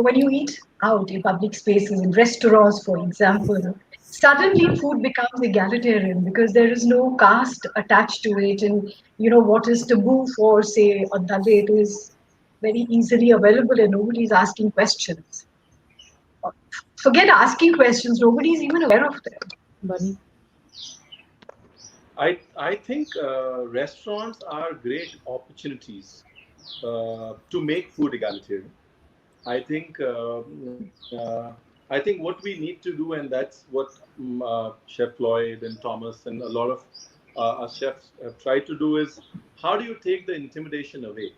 [SPEAKER 2] when you eat out in public spaces, in restaurants, for example, suddenly food becomes egalitarian because there is no caste attached to it, and what is taboo for, say, a Dalit is very easily available, and nobody is asking questions. Forget asking questions; nobody is even aware of them.
[SPEAKER 5] Bunny.
[SPEAKER 4] I think restaurants are great opportunities to make food egalitarian. I think I think what we need to do, and that's what Chef Lloyd and Thomas and a lot of our chefs have tried to do, is how do you take the intimidation away?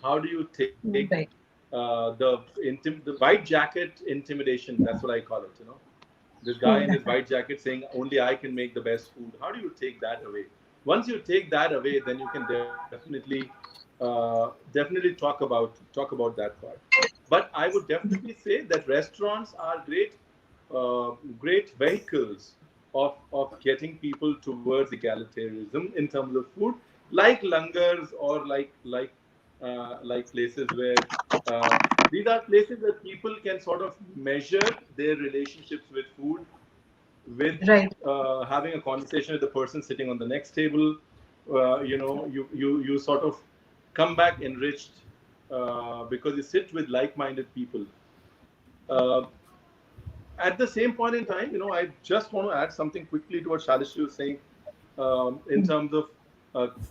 [SPEAKER 4] How do you take
[SPEAKER 2] Right.
[SPEAKER 4] the white jacket intimidation? That's what I call it. You know, this guy in this white jacket saying only I can make the best food. How do you take that away? Once you take that away, then you can definitely talk about that part. But I would definitely say that restaurants are great vehicles of getting people towards egalitarianism in terms of food, like langars or like places where these are places where people can sort of measure their relationships with food, with
[SPEAKER 2] Right.
[SPEAKER 4] having a conversation with the person sitting on the next table. You sort of come back enriched because you sit with like-minded people. Uh, at the same point in time, I just want to add something quickly to what Shylashri was saying in terms of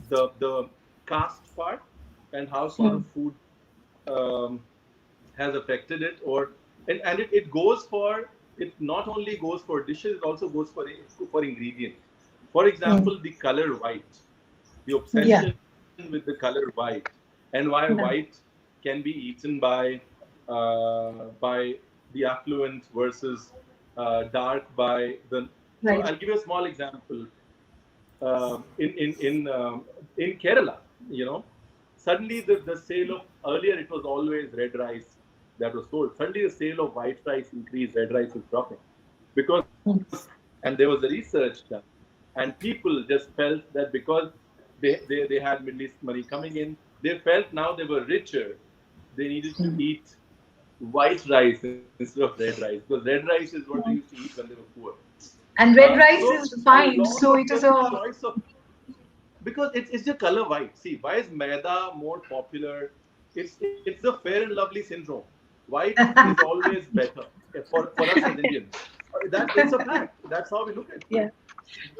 [SPEAKER 4] the caste part and how sort of food um, has affected it, and it goes for it not only goes for dishes, it also goes for ingredients. For example, the color white, the
[SPEAKER 2] Yeah.
[SPEAKER 4] obsession with the color white, and why white can be eaten by the affluent versus dark by the. So
[SPEAKER 2] Right.
[SPEAKER 4] I'll give you a small example. In Kerala, you know, suddenly the sale of earlier it was always red rice that was sold. Suddenly the sale of white rice increased, red rice is dropping because, and there was a research done, and people just felt that because they had Middle East money coming in, they felt now they were richer, they needed to eat white rice instead of red rice because red rice is what they used to eat when they were poor.
[SPEAKER 2] And red rice
[SPEAKER 4] So
[SPEAKER 2] is
[SPEAKER 4] a
[SPEAKER 2] fine,
[SPEAKER 4] lot
[SPEAKER 2] so
[SPEAKER 4] of
[SPEAKER 2] it is
[SPEAKER 4] the
[SPEAKER 2] a
[SPEAKER 4] choice of, because it's the color white. See, why is maida more popular? It's the fair and lovely syndrome. White is always better for us as Indians. That it's a fact. That's how we look at food.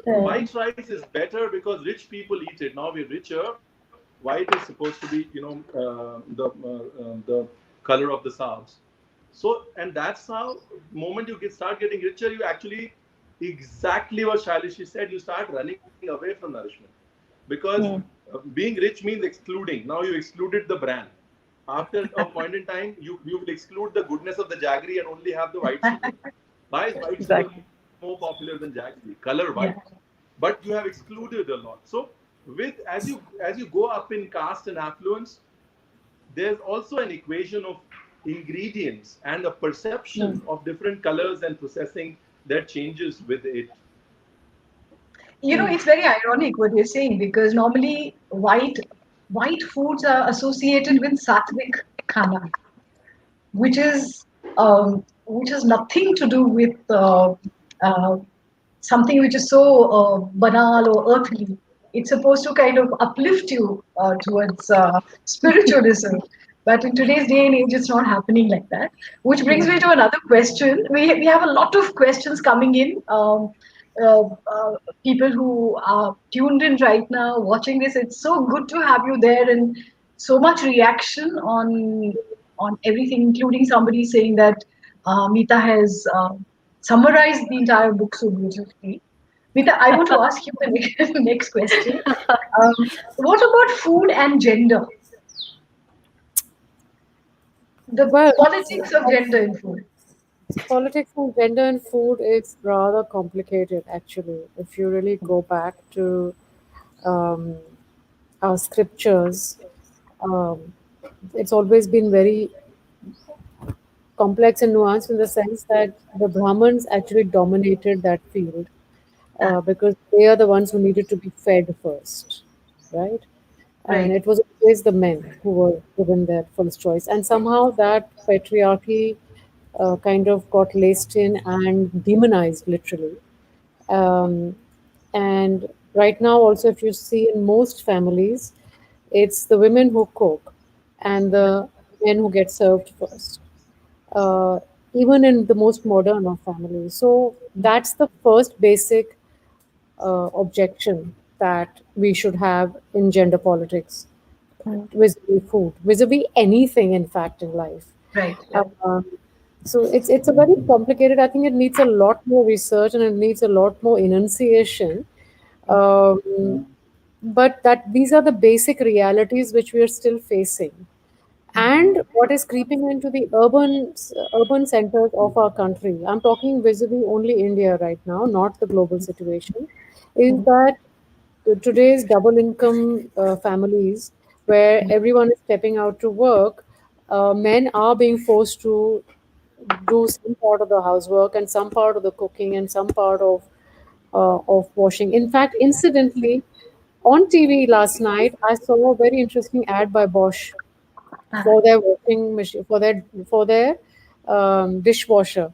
[SPEAKER 2] yeah.
[SPEAKER 4] White rice is better because rich people eat it. Now we're richer. White is supposed to be, the color of the South. So, and that's how, moment you start getting richer, you actually, exactly what Shylashri said, you start running away from nourishment. Because being rich means excluding. Now you excluded the brand. After a point in time, you will exclude the goodness of the jaggery and only have the white sugar. Why is white sugar
[SPEAKER 2] Exactly.
[SPEAKER 4] more popular than jaggery? Color white.
[SPEAKER 2] Yeah.
[SPEAKER 4] But you have excluded a lot. So with as you go up in caste and affluence, there's also an equation of ingredients and a perception of different colors and processing that changes with it.
[SPEAKER 2] It's very ironic what you're saying because normally white foods are associated with sattvic khana, which is which has nothing to do with uh, something which is so banal or earthly. It's supposed to kind of uplift you towards spiritualism. But in today's day and age, it's not happening like that. Which brings me to another question. We have a lot of questions coming in. Uh, uh, People who are tuned in right now, watching this, it's so good to have you there and so much reaction on everything, including somebody saying that Mita has summarized the entire book so beautifully. Mita, I want to ask you the next question. What about food and gender? The
[SPEAKER 5] Well,
[SPEAKER 2] politics of gender in food.
[SPEAKER 5] politics and gender in food is rather complicated, actually. If you really go back to um, our scriptures, um, it's always been very complex and nuanced in the sense that the Brahmins actually dominated that field because they are the ones who needed to be fed first, right? And
[SPEAKER 2] Right.
[SPEAKER 5] it was always the men who were given that first choice. And somehow that patriarchy kind of got laced in and demonized, literally. Um, and right now, also, if you see in most families, it's the women who cook and the men who get served first, uh, even in the most modern of families. So that's the first basic objection that we should have in gender politics, vis-a-vis food, vis-a-vis anything, in fact, in life.
[SPEAKER 2] Right.
[SPEAKER 5] Um, so it's a very complicated. I think it needs a lot more research and it needs a lot more enunciation. Um, but that these are the basic realities which we are still facing. And what is creeping into the urban centers of our country, I'm talking vis-a-vis only India right now, not the global situation, is that today's double income families where everyone is stepping out to work, men are being forced to do some part of the housework and some part of the cooking and some part of washing. In fact, incidentally, on TV last night, I saw a very interesting ad by Bosch for their washing machine, for their dishwasher,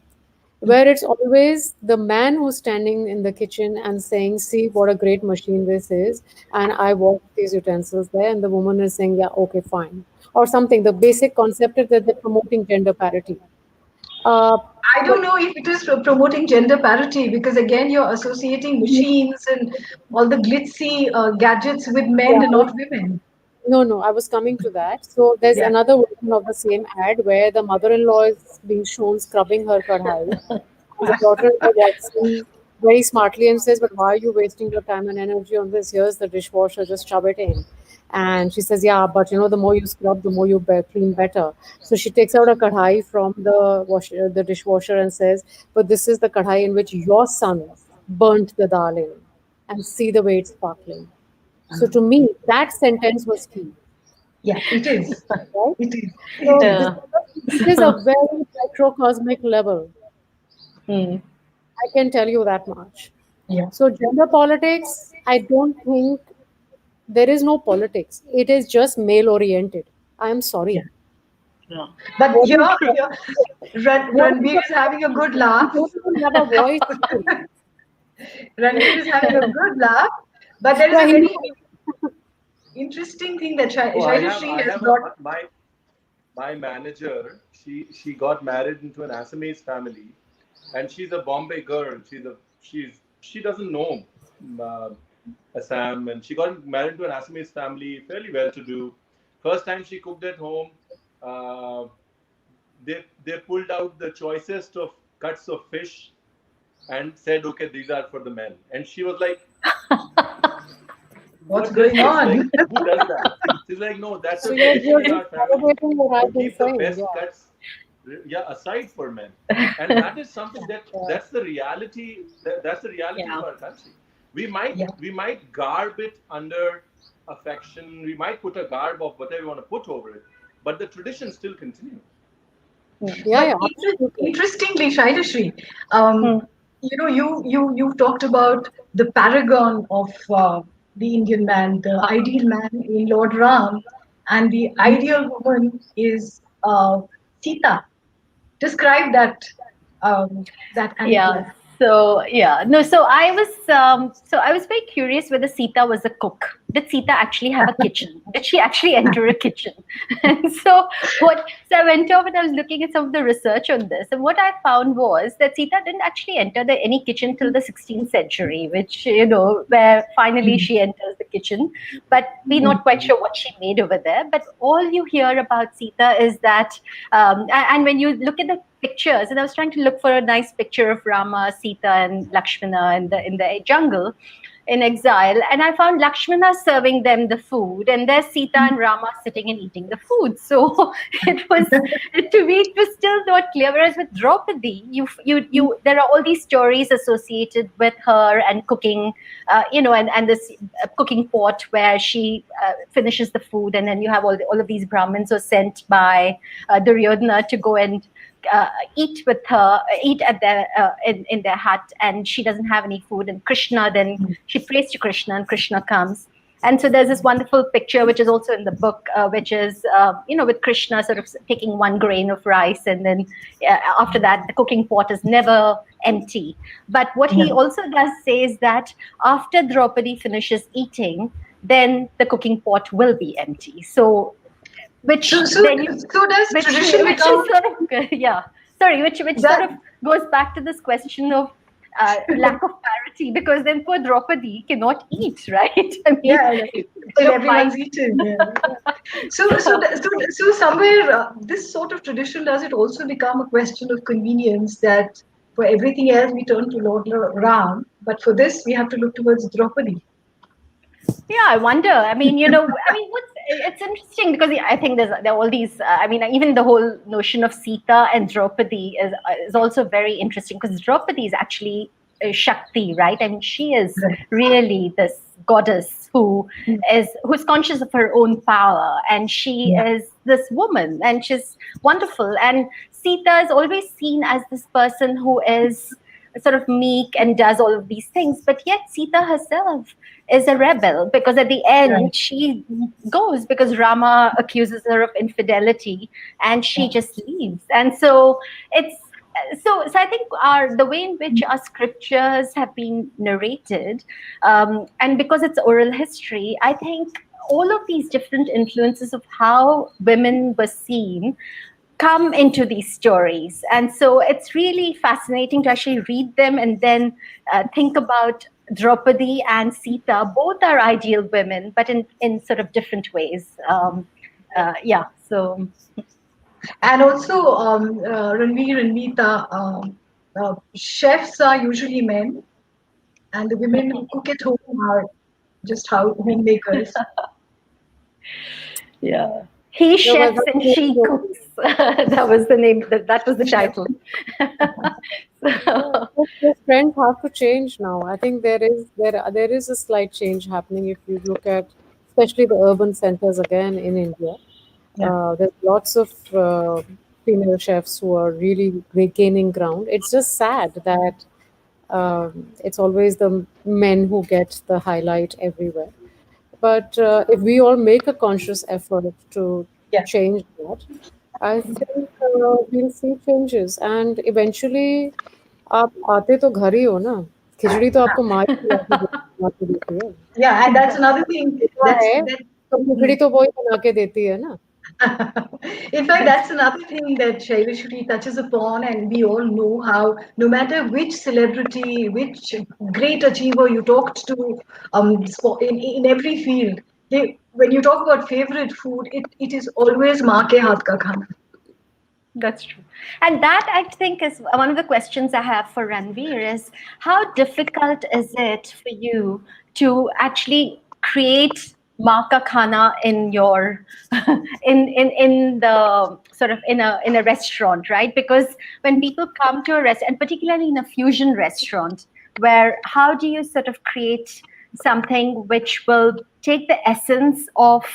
[SPEAKER 5] where it's always the man who's standing in the kitchen and saying, "See what a great machine this is, and I wash these utensils there," and the woman is saying, "Yeah, okay, fine," or something. The basic concept is that they're promoting gender parity. Uh,
[SPEAKER 2] I don't know if it is promoting gender parity, because again you're associating machines and all the glitzy gadgets with men and
[SPEAKER 5] yeah,
[SPEAKER 2] not women.
[SPEAKER 5] no, no, I was coming to that. So there's
[SPEAKER 2] Yeah.
[SPEAKER 5] another version of the same ad where the mother-in-law is being shown scrubbing her kadhai. And the daughter-in-law walks in very smartly and says, "But why are you wasting your time and energy on this? Here's the dishwasher, just shove it in." And she says, "Yeah, but the more you scrub, the more you clean better." So she takes out a kadhai from the dishwasher and says, "But this is the kadhai in which your son burnt the dal in, and see the way it's sparkling." So to me, that sentence was key,
[SPEAKER 2] Yeah, it is.
[SPEAKER 5] right?
[SPEAKER 2] It is.
[SPEAKER 5] So
[SPEAKER 2] It is.
[SPEAKER 5] this is a very microcosmic level. I can tell you that much.
[SPEAKER 2] Yeah.
[SPEAKER 5] So gender politics, I don't think there is no politics. It is just male oriented. I am sorry.
[SPEAKER 2] But
[SPEAKER 5] What
[SPEAKER 2] here,
[SPEAKER 5] is what is
[SPEAKER 2] Ranveer is having a good laugh.
[SPEAKER 5] you don't even have a voice?
[SPEAKER 2] Ranveer is having a good laugh. But there is
[SPEAKER 5] Yeah,
[SPEAKER 2] a
[SPEAKER 5] he
[SPEAKER 2] very interesting thing that
[SPEAKER 4] Oh,
[SPEAKER 2] Shylashri
[SPEAKER 4] I
[SPEAKER 2] has
[SPEAKER 4] have
[SPEAKER 2] brought.
[SPEAKER 4] my manager. She got married into an Assamese family, and she's a Bombay girl. She doesn't know uh, Assam, and she got married to an Assamese family, fairly well to do. First time she cooked at home, uh, they pulled out the choicest of cuts of fish and said, "Okay, these are for the men." And she was like,
[SPEAKER 2] What's
[SPEAKER 4] "What is
[SPEAKER 2] going
[SPEAKER 4] this?
[SPEAKER 2] on?
[SPEAKER 4] Like, who does that?" She's like, "No, that's
[SPEAKER 5] So
[SPEAKER 4] a
[SPEAKER 5] you're
[SPEAKER 4] tradition in
[SPEAKER 5] just
[SPEAKER 4] our family.
[SPEAKER 5] validating what
[SPEAKER 4] We
[SPEAKER 5] I've been
[SPEAKER 4] keep the
[SPEAKER 5] saying.
[SPEAKER 4] best
[SPEAKER 5] Yeah.
[SPEAKER 4] cuts, yeah, aside for men." And that is something that's the reality. That's the reality of our country. We might garb it under affection. We might put a garb of whatever we want to put over it, but the tradition still continues.
[SPEAKER 5] Yeah,
[SPEAKER 2] But
[SPEAKER 5] absolutely.
[SPEAKER 2] interestingly, Shylashri, you talked about the paragon of the Indian man, the ideal man in Lord Ram, and the ideal woman is Sita. Describe that anecdote.
[SPEAKER 3] Yeah. So I was very curious whether Sita was a cook. Did Sita actually have a kitchen? Did she actually enter a kitchen? And so I went over and I was looking at some of the research on this, and what I found was that Sita didn't actually enter any kitchen till the 16th century, which where finally she enters the kitchen. But we're not quite sure what she made over there. But all you hear about Sita is that, and when you look at the pictures, and I was trying to look for a nice picture of Rama, Sita, and Lakshmana in the jungle in exile, and I found Lakshmana serving them the food, and there's Sita and Rama sitting and eating the food. So to me it was still not clear. Whereas with Draupadi, you there are all these stories associated with her and cooking, and this cooking pot where she finishes the food, and then you have all of these Brahmins who are sent by Duryodhana to go and eat with her, eat at their in their hut, and she doesn't have any food. And Krishna, then she prays to Krishna, and Krishna comes. And so there's this wonderful picture, which is also in the book, which is with Krishna sort of taking one grain of rice, and then after that, the cooking pot is never empty. But what he also does say is that after Draupadi finishes eating, then the cooking pot will be empty. So which
[SPEAKER 2] So does tradition
[SPEAKER 3] which
[SPEAKER 2] become?
[SPEAKER 3] is sort of which sort of goes back to this question of lack of See, because then poor Draupadi cannot eat, right? I mean,
[SPEAKER 2] Yeah, till everyone's
[SPEAKER 3] fight.
[SPEAKER 2] eaten. Yeah. So somewhere this sort of tradition, does it also become a question of convenience that for everything else we turn to Lord Ram, but for this we have to look towards Draupadi.
[SPEAKER 3] Yeah, I wonder. I mean, it's interesting because I think there are all these. I mean, even the whole notion of Sita and Draupadi is also very interesting because Draupadi is actually Shakti, right? I mean, she is
[SPEAKER 2] Right.
[SPEAKER 3] really this goddess who's conscious of her own power, and she
[SPEAKER 2] Yeah.
[SPEAKER 3] is this woman, and she's wonderful. And Sita is always seen as this person who is sort of meek and does all of these things, but yet Sita herself is a rebel because at the end
[SPEAKER 2] Right.
[SPEAKER 3] she goes because Rama accuses her of infidelity and she just leaves. And so it's so I think the way in which our scriptures have been narrated, and because it's oral history, I think all of these different influences of how women were seen come into these stories. And so it's really fascinating to actually read them and then think about Draupadi and Sita. Both are ideal women, but in sort of different ways. Yeah, so.
[SPEAKER 2] And also, Ranveer and Mita, chefs are usually men, and the women who cook at home are just homemakers.
[SPEAKER 3] Yeah. He
[SPEAKER 5] No, but
[SPEAKER 3] chefs and she cooks. That was the name. That was the title.
[SPEAKER 5] yeah,
[SPEAKER 3] So,
[SPEAKER 5] those trends have to change now. I think there is a slight change happening if you look at especially the urban centers again in India.
[SPEAKER 2] Yeah.
[SPEAKER 5] There's lots of female chefs who are really gaining ground. It's just sad that it's always the men who get the highlight everywhere. But if we all make a conscious effort to
[SPEAKER 2] Yeah.
[SPEAKER 5] change that, I think we'll see changes. And eventually, आप आते तो घर ही हो ना, खिचड़ी तो आपको माँ ही बना के देती है।
[SPEAKER 2] Yeah, and that's another thing.
[SPEAKER 5] बेटा
[SPEAKER 2] That's
[SPEAKER 5] है,
[SPEAKER 2] that.
[SPEAKER 5] तो खिचड़ी तो वही बना के देती है ना।
[SPEAKER 2] In fact, that's another thing that Shylashri touches upon, and we all know how no matter which celebrity, which great achiever you talked to, in every field, when you talk about favorite food, it is always maa ke haath ka khana.
[SPEAKER 3] that's true. And that I think is one of the questions I have for Ranveer is how difficult is it for you to actually create Maka Khana in your in the sort of in a restaurant, right? Because when people come to a restaurant, and particularly in a fusion restaurant, where how do you sort of create something which will take the essence of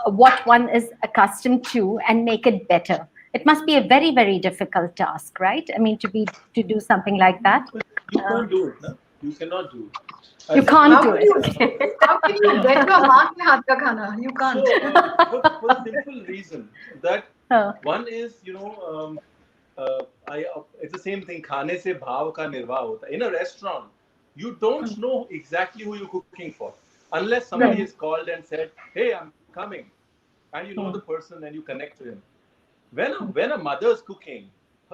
[SPEAKER 3] what one is accustomed to and make it better? It must be a very, very difficult task, right? I mean, to do something like that.
[SPEAKER 4] You can't do it, no? You cannot do it. I
[SPEAKER 3] You
[SPEAKER 4] think-
[SPEAKER 3] can't
[SPEAKER 2] How
[SPEAKER 3] do
[SPEAKER 2] can
[SPEAKER 3] it.
[SPEAKER 2] you
[SPEAKER 3] Okay.
[SPEAKER 2] how can you better maa ke haath ka khana? You
[SPEAKER 4] So,
[SPEAKER 2] can't.
[SPEAKER 4] for a simple reason that one is, it's the same thing. खाने से भाव का निर्वाह होता है. In a restaurant, you don't know exactly who you're cooking for, unless somebody
[SPEAKER 2] Right.
[SPEAKER 4] is called and said, "Hey, I'm coming," and you know the person and you connect to him. When a mother's cooking,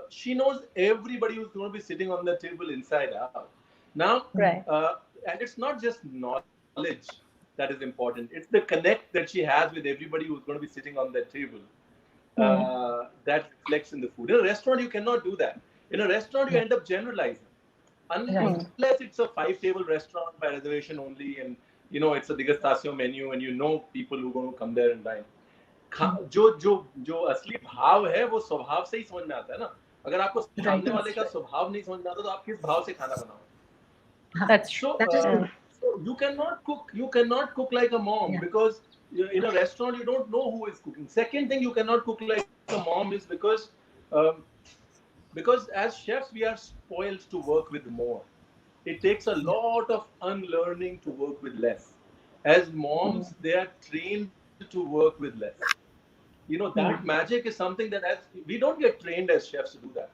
[SPEAKER 4] she knows everybody who's going to be sitting on the table inside out. Now,
[SPEAKER 3] Right.
[SPEAKER 4] and it's not just knowledge that is important. It's the connect that she has with everybody who's going to be sitting on that table. That reflects in the food. In a restaurant, you cannot do that. In a restaurant, you end up generalizing. Unless it's a 5-table restaurant by reservation only, and it's a degustation menu, and you know people who are going to come there and dine. जो असली भाव है वो स्वभाव से ही समझ में आता है ना. अगर आपको सामने वाले का स्वभाव नहीं समझ में आता तो आप किस भाव से खाना बनाओ.
[SPEAKER 3] That's true.
[SPEAKER 4] So you cannot cook like a mom because in a restaurant you don't know who is cooking. Second thing, you cannot cook like a mom is because as chefs we are spoiled to work with more. It takes a lot of unlearning to work with less. As moms, they are trained to work with less. That magic is something that we don't get trained as chefs to do that.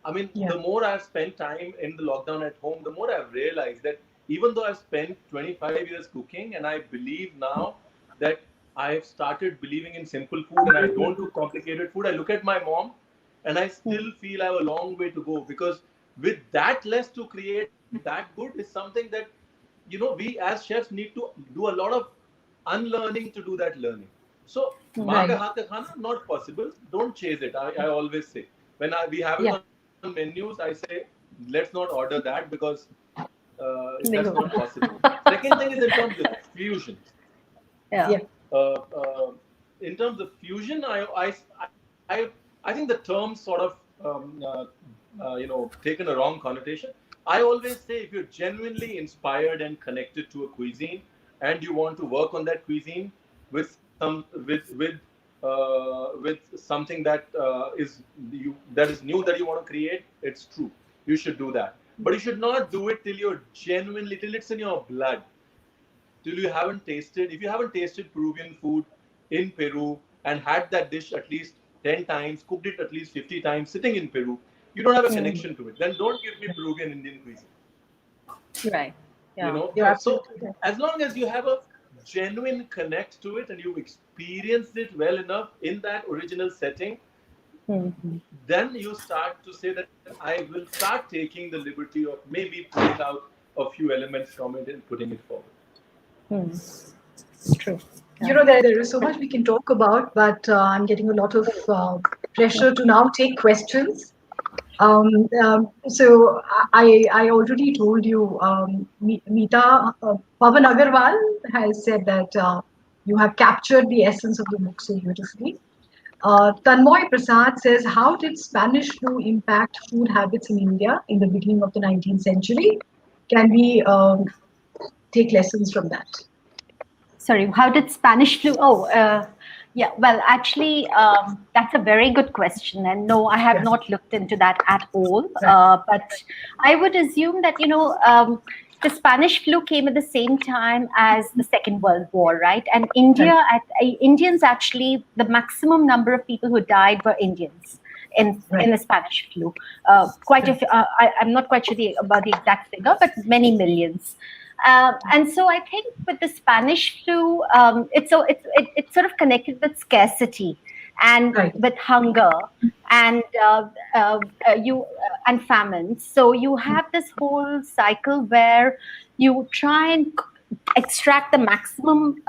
[SPEAKER 4] I mean, the more I've spent time in the lockdown at home, the more I've realized that even though I've spent 25 years cooking, and I believe now that I've started believing in simple food and I don't do complicated food, I look at my mom and I still feel I have a long way to go because with that less to create that good is something that, we as chefs need to do a lot of unlearning to do that learning. So maa ka haath ka khana, not possible. Don't chase it. I always say, when we have it on menus, I say, let's not order that, because that's not possible. Second thing is in terms of fusion.
[SPEAKER 3] Yeah.
[SPEAKER 4] In terms of fusion, I think the term sort of taken a wrong connotation. I always say, if you're genuinely inspired and connected to a cuisine, and you want to work on that cuisine with something that is new, that you want to create, it's true. You should do that, but you should not do it till it's in your blood. Till you haven't tasted, if you haven't tasted Peruvian food in Peru and had that dish at least 10 times, cooked it at least 50 times, sitting in Peru, you don't have a connection to it. Then don't give me Peruvian Indian cuisine.
[SPEAKER 3] Right. Yeah.
[SPEAKER 4] So as long as you have a genuine connect to it and you've experienced it well enough in that original setting, then you start to say that I will start taking the liberty of maybe pulling out a few elements from it and putting it forward.
[SPEAKER 3] It's true.
[SPEAKER 2] There is so much we can talk about, but I'm getting a lot of pressure to now take questions. So I already told you, Mita, Pavan Agarwal has said that you have captured the essence of the book so beautifully. Tanmoy Prasad says, how did Spanish flu impact food habits in India in the beginning of the 19th century? Can we take lessons from that?
[SPEAKER 3] Sorry, how did Spanish flu? Yeah, well, actually, that's a very good question. And no, I have not looked into that at all. But I would assume that, the Spanish flu came at the same time as the Second World War, right? And Indians actually, the maximum number of people who died were Indians in the Spanish flu. I'm not quite sure about the exact figure, but many millions. And so I think with the Spanish flu, it's sort of connected with scarcity and with hunger and and famine. So you have this whole cycle where you try and extract the maximum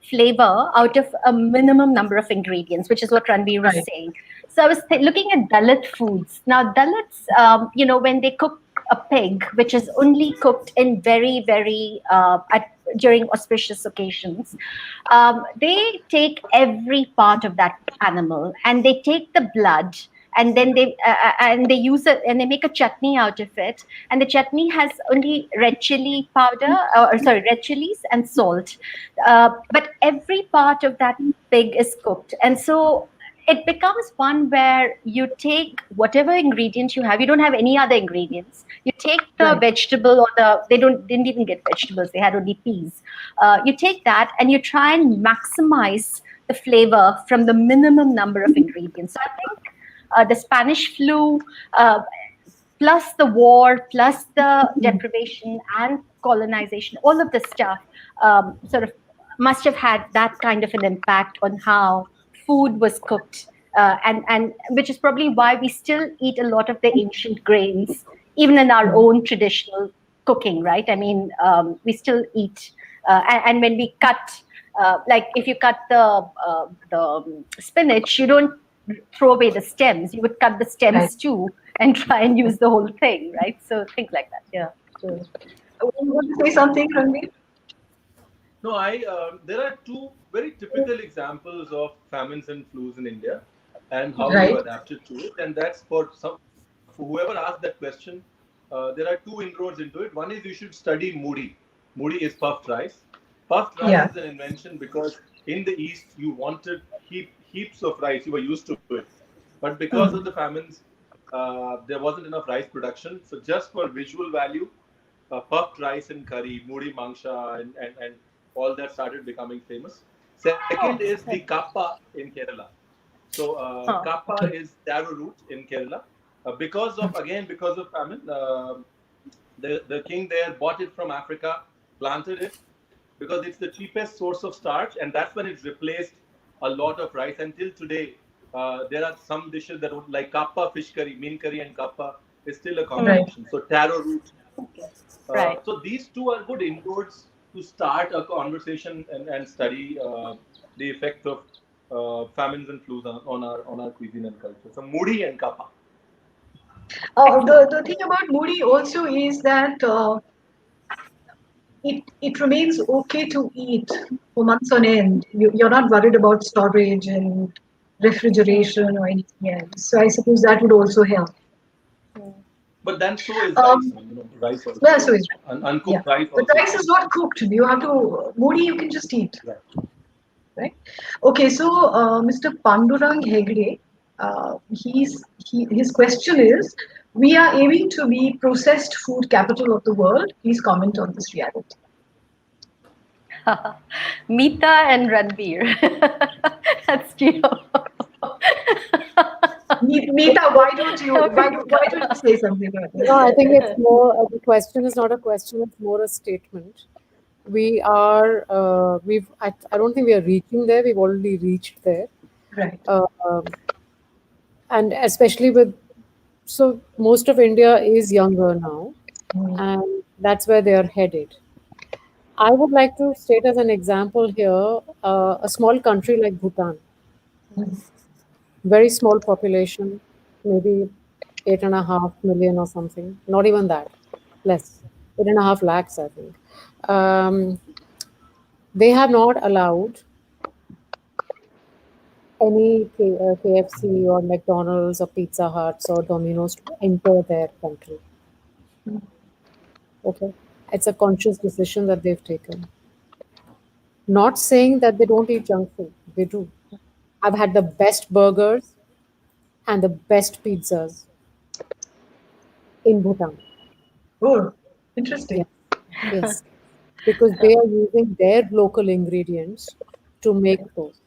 [SPEAKER 3] flavor out of a minimum number of ingredients, which is what Ranveer was saying. So I was looking at Dalit foods. Now, Dalits, when they cook a pig, which is only cooked in very, very during auspicious occasions, they take every part of that animal and they take the blood and then they use it and they make a chutney out of it. And the chutney has only red chili powder, red chilies and salt. But every part of that pig is cooked. And so it becomes one where you take whatever ingredient you have. You don't have any other ingredients. You take the vegetable, or they didn't even get vegetables. They had only peas. You take that and you try and maximize the flavor from the minimum number of ingredients. So I think the Spanish flu, plus the war, plus the deprivation and colonization, all of this stuff sort of must have had that kind of an impact on how food was cooked, and which is probably why we still eat a lot of the ancient grains, even in our own traditional cooking, right? I mean, we still eat, and when we cut, like if you cut the spinach, you don't throw away the stems. You would cut the stems too and try and use the whole thing, right? So things like that, yeah. So,
[SPEAKER 2] you want to say something, Ranveer?
[SPEAKER 4] No, there are two very typical examples of famines and flus in India and how we adapted to it. And that's for whoever asked that question, there are two inroads into it. One is you should study moody. Moody is puffed rice. Puffed rice is an invention because in the East you wanted heaps of rice. You were used to it. But because of the famines, there wasn't enough rice production. So just for visual value, puffed rice and curry, moody mangsha and all that started becoming famous. Second is the kappa in Kerala. So kappa is taro root in Kerala. Because of famine, the king there bought it from Africa, planted it, because it's the cheapest source of starch, and that's when it's replaced a lot of rice. Until today, there are some dishes that like kappa fish curry, mean curry and kappa is still a
[SPEAKER 2] Right.
[SPEAKER 4] combination. So taro root.
[SPEAKER 3] Right.
[SPEAKER 4] So these two are good inroads to start a conversation and study the effect of famines and flus on our cuisine and culture. So moody and kappa.
[SPEAKER 2] The thing about moody also is that it remains okay to eat for months on end. You're not worried about storage and refrigeration or anything else. So I suppose that would also help.
[SPEAKER 4] But then so is rice.
[SPEAKER 2] Um,
[SPEAKER 4] Rice also.
[SPEAKER 2] yeah, so is yeah.
[SPEAKER 4] Uncooked rice
[SPEAKER 2] But
[SPEAKER 4] also.
[SPEAKER 2] rice is not cooked. You have to moody. You can just eat.
[SPEAKER 4] Right.
[SPEAKER 2] Right. Okay. So Mr. Pandurang Hegde, his question is: we are aiming to be processed food capital of the world. Please comment on this reality.
[SPEAKER 3] Mita and Ranveer. That's true.
[SPEAKER 2] Mita, why don't you say something about this?
[SPEAKER 5] No, I think it's more, the question is not a question, it's more a statement. We are, I don't think we are reaching there, we've already reached there.
[SPEAKER 2] Right.
[SPEAKER 5] And especially with, so most of India is younger now, and that's where they are headed. I would like to state as an example here a small country like Bhutan, very small population, maybe 8.5 million or something, not even that, less, 8.5 lakhs, I think. They have not allowed any KFC or McDonald's or Pizza Huts or Domino's to enter their country. Okay, it's a conscious decision that they've taken. Not saying that they don't eat junk food, they do. I've had the best burgers and the best pizzas in Bhutan.
[SPEAKER 2] Oh, interesting.
[SPEAKER 5] Yes, yes, because they are using their local ingredients to make those.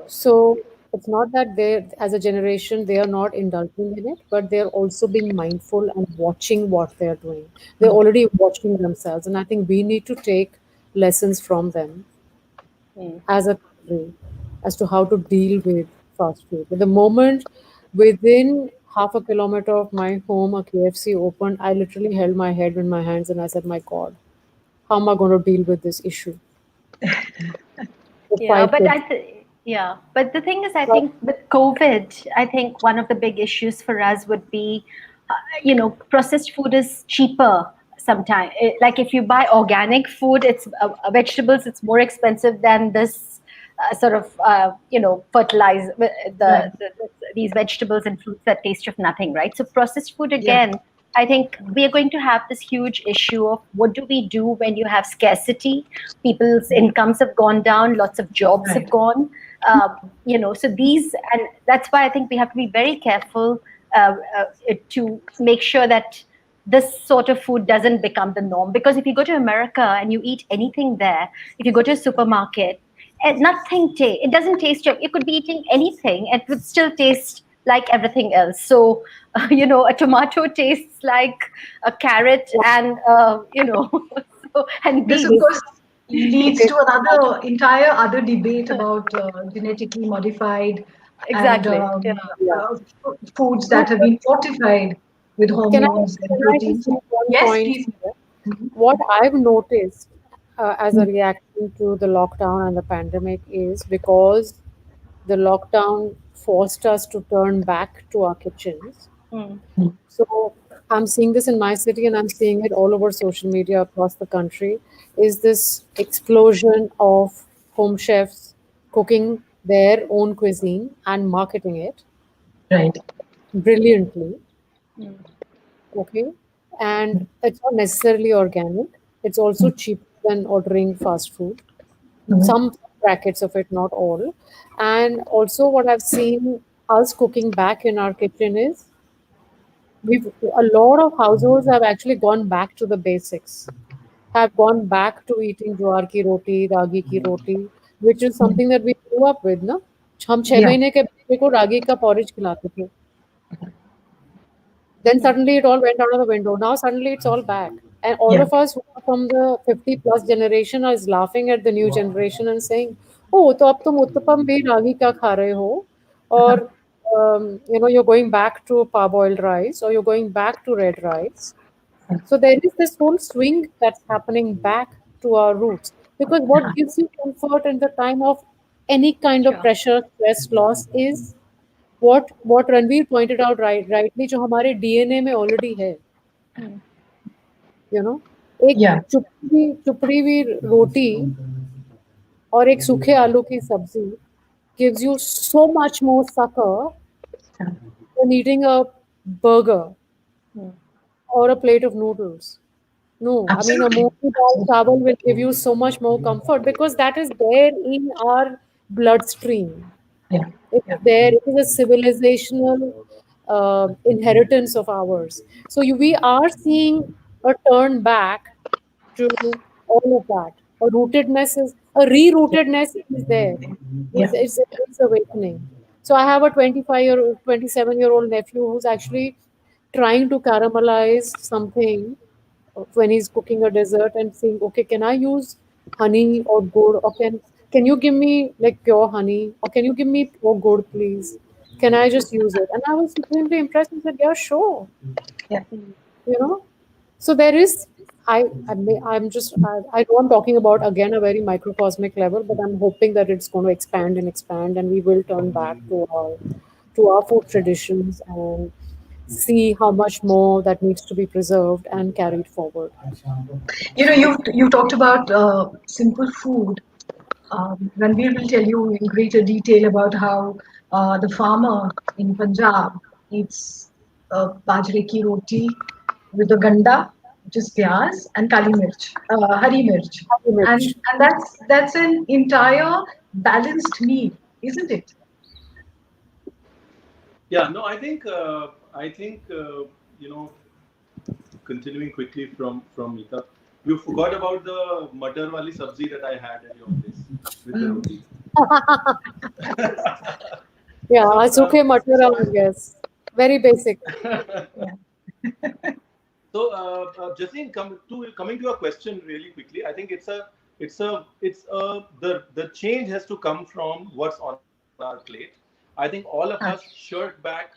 [SPEAKER 5] So it's not that they, as a generation, they are not indulging in it, but they're also being mindful and watching what they're doing. They're already watching themselves, and I think we need to take lessons from them as a country as to how to deal with fast food. At the moment, within half a kilometer of my home, a KFC opened. I literally held my head in my hands and I said, "My God, how am I going to deal with this issue?" The
[SPEAKER 3] Yeah,
[SPEAKER 5] fight
[SPEAKER 3] but
[SPEAKER 5] with
[SPEAKER 3] but the thing is, I think with COVID, I think one of the big issues for us would be, processed food is cheaper sometimes. Like if you buy organic food, it's vegetables, it's more expensive than this sort of, fertilize these vegetables and fruits that taste of nothing, right? So processed food again. I think we are going to have this huge issue of what do we do when you have scarcity? People's incomes have gone down, lots of jobs have gone. So and that's why I think we have to be very careful to make sure that this sort of food doesn't become the norm. Because if you go to America and you eat anything there, if you go to a supermarket, it doesn't taste. You could be eating anything, and it would still taste like everything else. So, a tomato tastes like a carrot, and and
[SPEAKER 2] This, of
[SPEAKER 3] beans.
[SPEAKER 2] course, leads to another entire other debate about genetically modified
[SPEAKER 3] Exactly.
[SPEAKER 2] and foods that have been fortified with hormones and
[SPEAKER 5] can I just
[SPEAKER 2] proteins.
[SPEAKER 5] make one
[SPEAKER 2] Yes,
[SPEAKER 5] point
[SPEAKER 2] please.
[SPEAKER 5] here? What I've noticed as a reaction to the lockdown and the pandemic is because the lockdown forced us to turn back to our kitchens. So I'm seeing this in my city and I'm seeing it all over social media across the country, is this explosion of home chefs cooking their own cuisine and marketing it
[SPEAKER 2] Right.
[SPEAKER 5] brilliantly. Okay. And it's not necessarily organic. It's also cheaper than ordering fast food. Some brackets of it, not all. And also what I've seen us cooking back in our kitchen is a lot of households have actually gone back to the basics, have gone back to eating ज्वार की रोटी, रागी की रोटी, which is something that we grew up with, ना? हम 6
[SPEAKER 2] Yeah.
[SPEAKER 5] महीने के बच्चे को रागी का porridge खिलाते थे. Then suddenly it all went out of the window. Now suddenly it's all back. And all
[SPEAKER 2] Yeah.
[SPEAKER 5] of us who are from the 50 plus generation is laughing at the new generation and saying, "Oh, तो अब तुम उत्तपम भी रागी का खा रहे हो और you're going back to parboiled rice or you're going back to red rice. So there is this whole swing that's happening back to our roots. Because what gives you comfort in the time of any kind of
[SPEAKER 3] Sure.
[SPEAKER 5] pressure, stress, loss is what Ranveer pointed out rightly, जो हमारे DNA में already है. You know, एक
[SPEAKER 2] Yeah.
[SPEAKER 5] चुपड़ी हुई रोटी और एक सूखे आलू की सब्जी gives you so much more succor than eating a burger or a plate of noodles. No, I mean, a
[SPEAKER 2] Absolutely.
[SPEAKER 5] moong dal chawal will give you so much more comfort because that is there in our bloodstream.
[SPEAKER 2] Yeah.
[SPEAKER 5] It
[SPEAKER 2] Yeah.
[SPEAKER 5] is there. It is a civilizational inheritance of ours. So we are seeing a turn back to all of that. A re-rootedness is there.
[SPEAKER 2] Yeah.
[SPEAKER 5] It's awakening. So I have a 25-year-old, 27-year-old nephew who's actually trying to caramelize something when he's cooking a dessert and saying, okay, can I use honey or gourd, or can you give me like pure honey, or can you give me pure gourd, please? Can I just use it? And I was supremely impressed and said, yeah, sure.
[SPEAKER 2] Yeah.
[SPEAKER 5] You know, so there is. I know I'm talking about again a very microcosmic level, but I'm hoping that it's going to expand, and we will turn back to our food traditions and see how much more that needs to be preserved and carried forward.
[SPEAKER 2] You talked about simple food. Ranveer will tell you in greater detail about how the farmer in Punjab eats bajre ki roti with a ganda, which is pyaz, and kali mirch, hari mirch,
[SPEAKER 5] Very
[SPEAKER 2] and
[SPEAKER 5] much.
[SPEAKER 2] and that's an entire balanced meal, isn't it?
[SPEAKER 4] Yeah, no, I think you know, continuing quickly from Mita, you forgot about the matar wali sabzi that I had at your place with the roti.
[SPEAKER 5] Yeah,
[SPEAKER 4] So,
[SPEAKER 5] suke matura, I guess. Very basic.
[SPEAKER 4] Jasleen, coming to your question really quickly, I think the change has to come from what's on our plate. I think all of us shirk back.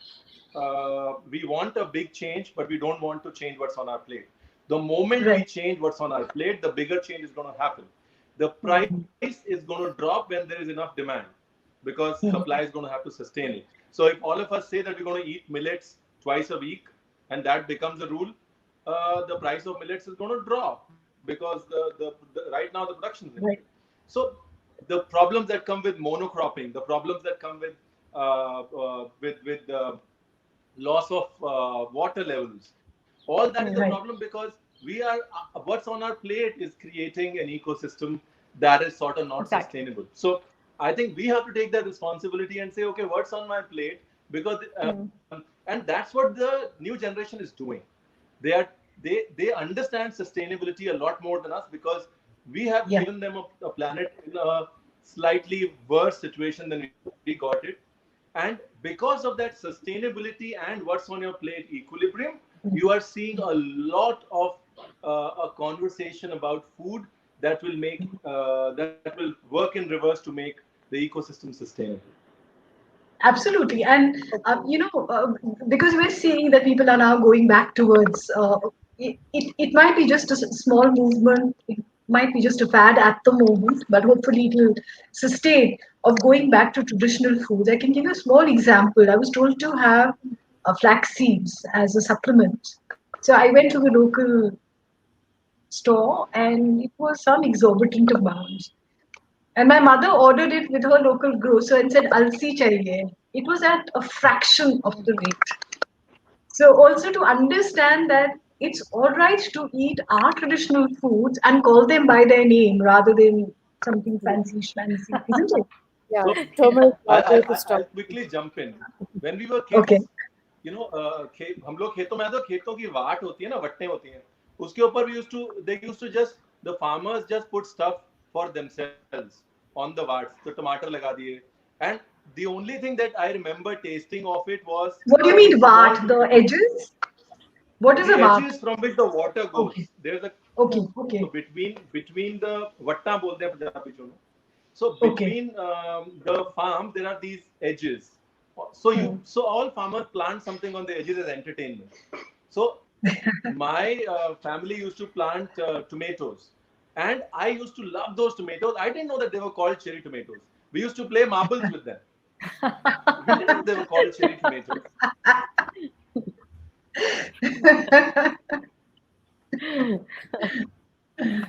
[SPEAKER 4] We want a big change, but we don't want to change what's on our plate. The moment we
[SPEAKER 2] Right.
[SPEAKER 4] change what's on our plate, the bigger change is going to happen. The price is going to drop when there is enough demand, because supply is going to have to sustain it. So if all of us say that we're going to eat millets twice a week, and that becomes a rule, the price of millets is going to drop because right now the production is limited.
[SPEAKER 2] Right.
[SPEAKER 4] So the problems that come with monocropping, the problems that come with loss of water levels, all that is a
[SPEAKER 2] Right.
[SPEAKER 4] problem because we are what's on our plate is creating an ecosystem that is sort of not
[SPEAKER 3] Exactly.
[SPEAKER 4] sustainable. So I think we have to take that responsibility and say, okay, what's on my plate? Because and that's what the new generation is doing. They are they understand sustainability a lot more than us because we have
[SPEAKER 2] Yeah.
[SPEAKER 4] given them a planet in a slightly worse situation than we got it. And because of that sustainability and what's on your plate equilibrium, you are seeing a lot of a conversation about food that will work in reverse to make the ecosystem sustainable.
[SPEAKER 2] Absolutely. And, because we're seeing that people are now going back towards, it might be just a small movement, it might be just a fad at the moment, but hopefully it will sustain of going back to traditional foods. I can give you a small example. I was told to have flax seeds as a supplement. So I went to the local store and it was some exorbitant amount. And my mother ordered it with her local grocer and said, Alsi chahiye. It was at a fraction of the rate. So, also to understand that it's all right to eat our traditional foods and call them by their name rather than something fancy schmancy, isn't it?
[SPEAKER 5] Yeah,
[SPEAKER 4] So
[SPEAKER 5] turmeric water to
[SPEAKER 4] I'll
[SPEAKER 5] start.
[SPEAKER 4] quickly jump in. When we were
[SPEAKER 2] Okay.
[SPEAKER 4] kids, हम लोग खेतों में आते हो खेतों की वाट होती है ना वट्टें होती हैं उसके ऊपर we used to just the farmers just put stuff for themselves on the warts तो टमाटर लगा दिए and the only thing that I remember tasting of it was
[SPEAKER 2] What do you
[SPEAKER 4] this
[SPEAKER 2] mean,
[SPEAKER 4] small
[SPEAKER 2] Vart? The edges? What is
[SPEAKER 4] the
[SPEAKER 2] a Vart?
[SPEAKER 4] edges from which the water
[SPEAKER 2] Okay.
[SPEAKER 4] goes. There's a
[SPEAKER 2] Okay.
[SPEAKER 4] so
[SPEAKER 2] Okay.
[SPEAKER 4] between the vatta बोलते हैं पंजाबी में. So
[SPEAKER 2] Okay.
[SPEAKER 4] between the farm there are these edges So all farmers plant something on the edges as entertainment. So my family used to plant tomatoes, and I used to love those tomatoes. I didn't know that they were called cherry tomatoes. We used to play marbles with them. We didn't know they were called cherry tomatoes.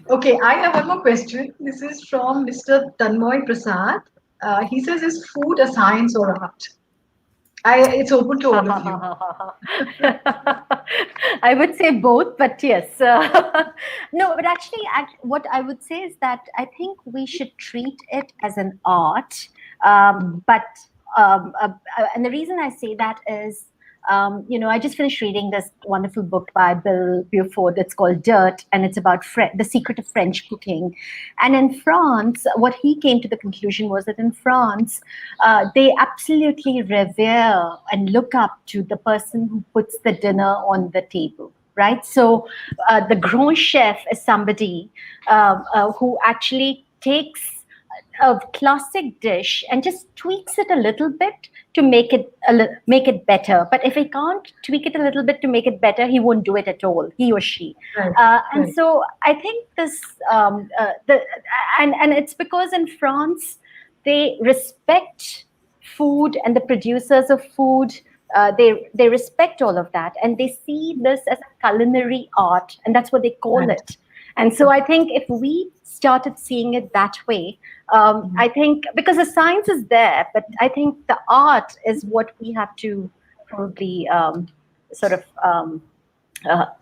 [SPEAKER 2] Okay, I have one more question. This is from Mr. Tanmoy Prasad. He says, "Is food a science or art?" It's open to all of you.
[SPEAKER 3] I would say both, but yes. No, but actually, what I would say is that I think we should treat it as an art. And the reason I say that is, I just finished reading this wonderful book by Bill Beaufort. It's called Dirt, and it's about the secret of French cooking. And in France, what he came to the conclusion was that in France, they absolutely revere and look up to the person who puts the dinner on the table. Right? So the grand chef is somebody who actually takes a classic dish and just tweaks it a little bit to make it better. But if he can't tweak it a little bit to make it better, he won't do it at all, he or she. And so I think this, and it's because in France, they respect food and the producers of food. They respect all of that, and they see this as a culinary art, and that's what they call it. And so I think if we started seeing it that way, I think, because the science is there, but I think the art is what we have to probably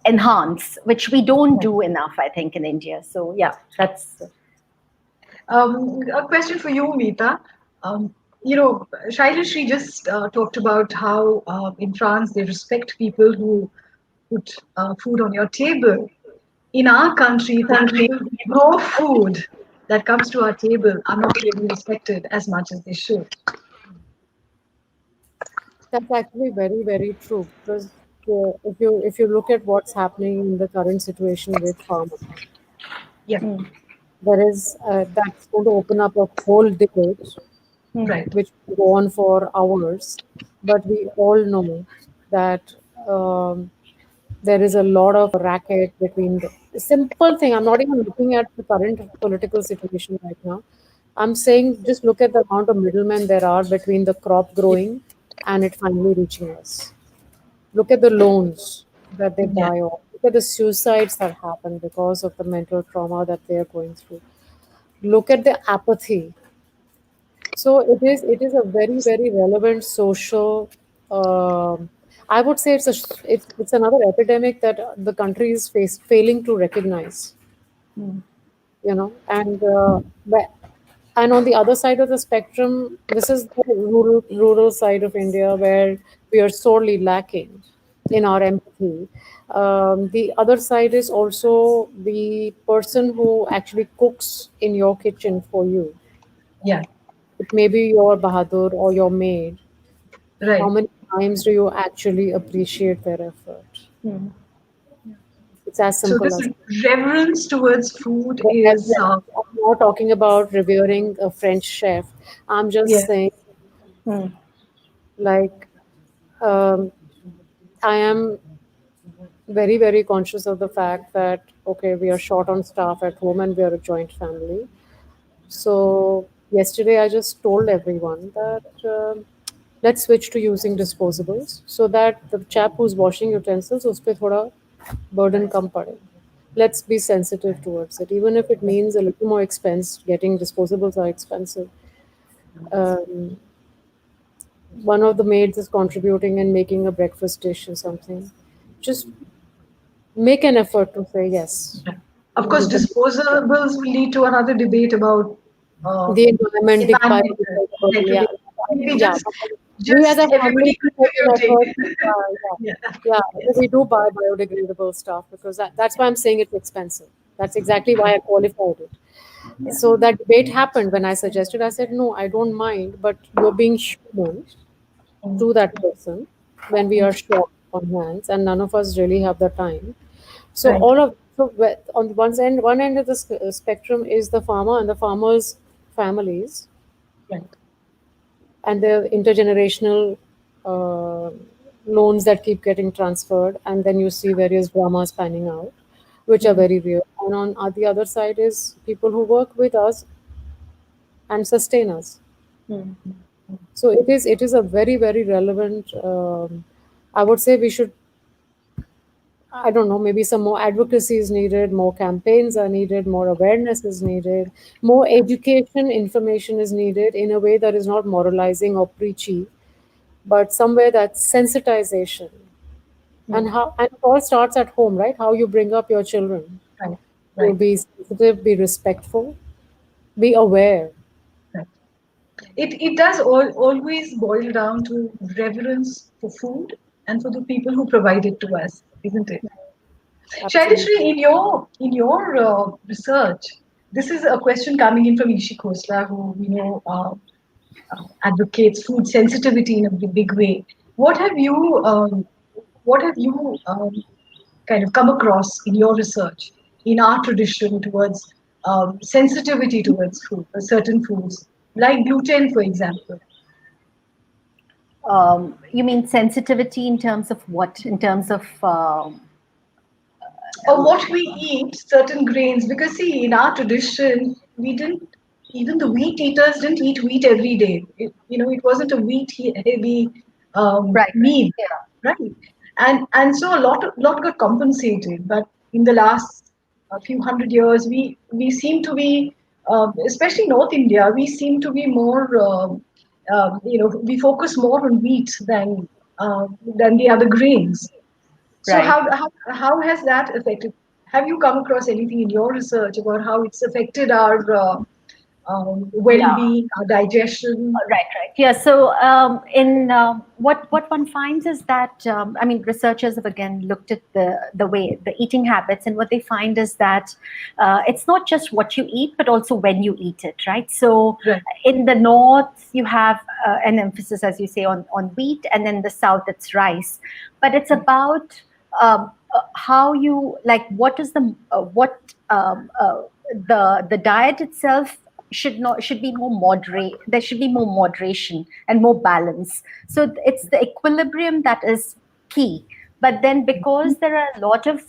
[SPEAKER 3] enhance, which we don't do enough, I think, in India. So yeah, that's...
[SPEAKER 2] A question for you, Mita. Shylashri just talked about how in France they respect people who put food on your table. In our country, the people who grow food that comes to our table are not really respected as much as they should.
[SPEAKER 5] That's actually very, very true, because if you look at what's happening in the current situation with farmers, there is that's going to open up a whole debate, which will go on for hours. But we all know that there is a lot of racket between the simple thing. I'm not even looking at the current political situation right now. I'm saying just look at the amount of middlemen there are between the crop growing and it finally reaching us. Look at the loans that they buy off. Look at the suicides that happen because of the mental trauma that they are going through. Look at the apathy. So it is a very, very relevant social. I would say it's another epidemic that the country is failing to recognize. And on the other side of the spectrum, this is the rural side of India where we are sorely lacking in our empathy. The other side is also the person who actually cooks in your kitchen for you.
[SPEAKER 2] Yeah.
[SPEAKER 5] It may be your bahadur or your maid.
[SPEAKER 2] Right.
[SPEAKER 5] How many times do you actually appreciate their effort? It's as simple as
[SPEAKER 2] So this reverence towards food
[SPEAKER 5] As
[SPEAKER 2] is...
[SPEAKER 5] I'm not talking about revering a French chef. I'm just saying, like, I am very, very conscious of the fact that, okay, we are short on staff at home and we are a joint family. So, yesterday I just told everyone that let's switch to using disposables so that the chap who's washing utensils, uspe thoda burden kam pade. Let's be sensitive towards it, even if it means a little more expense. Getting disposables are expensive. One of the maids is contributing and making a breakfast dish or something. Just make an effort to say yes.
[SPEAKER 2] Of course, disposables will lead to another debate about
[SPEAKER 5] The environment, the
[SPEAKER 2] environment. Maybe just
[SPEAKER 5] we as a family
[SPEAKER 2] everybody contributing.
[SPEAKER 5] we do buy biodegradable stuff because that's why I'm saying it's expensive. That's exactly why I qualified it. So that debate happened when I suggested. I said, no, I don't mind, but you're being human to that person when we are short on hands, and none of us really have the time. So on one end of the spectrum is the farmer and the farmer's families. and the intergenerational uh, loans that keep getting transferred, and then you see various dramas panning out, which are very real. And on the other side is people who work with us and sustain us.
[SPEAKER 3] Mm.
[SPEAKER 5] So it is a very, very relevant. I would say we should, I don't know, maybe some more advocacy is needed, more campaigns are needed, more awareness is needed, more education, information is needed in a way that is not moralizing or preachy, but somewhere that's sensitization. And it all starts at home, right? How you bring up your children.
[SPEAKER 2] Right.
[SPEAKER 5] To
[SPEAKER 2] Right.
[SPEAKER 5] be sensitive, be respectful, be aware.
[SPEAKER 2] Right. It does always boil down to reverence for food and for the people who provide it to us, isn't it?
[SPEAKER 5] Absolutely.
[SPEAKER 2] Shylashri, in your research, this is a question coming in from Ishi Khosla, who advocates food sensitivity in a big way. What have you kind of come across in your research in our tradition towards sensitivity towards food, certain foods like gluten, for example?
[SPEAKER 3] You mean sensitivity in terms of what? In terms of
[SPEAKER 2] Or what we eat, certain grains. Because see, in our tradition, we didn't, even the wheat eaters didn't eat wheat every day. It wasn't a wheat heavy
[SPEAKER 3] right,
[SPEAKER 2] meal,
[SPEAKER 3] yeah,
[SPEAKER 2] right? And so a lot got compensated. But in the last few hundred years, we seem to be, especially North India, we seem to be more, we focus more on wheat than the other grains. So
[SPEAKER 3] right.
[SPEAKER 2] how has that affected? Have you come across anything in your research about how it's affected our
[SPEAKER 3] Yeah.
[SPEAKER 2] well-being, our digestion?
[SPEAKER 3] Right, right. Yeah. So, in what one finds is that I mean, researchers have again looked at the eating habits, and what they find is that it's not just what you eat, but also when you eat it. Right. So,
[SPEAKER 2] Right.
[SPEAKER 3] in the north, you have an emphasis, as you say, on wheat, and then the south, it's rice. But it's about how you like. What is the what the diet itself should be more moderate. There should be more moderation and more balance. So it's the equilibrium that is key. But then, because there are a lot of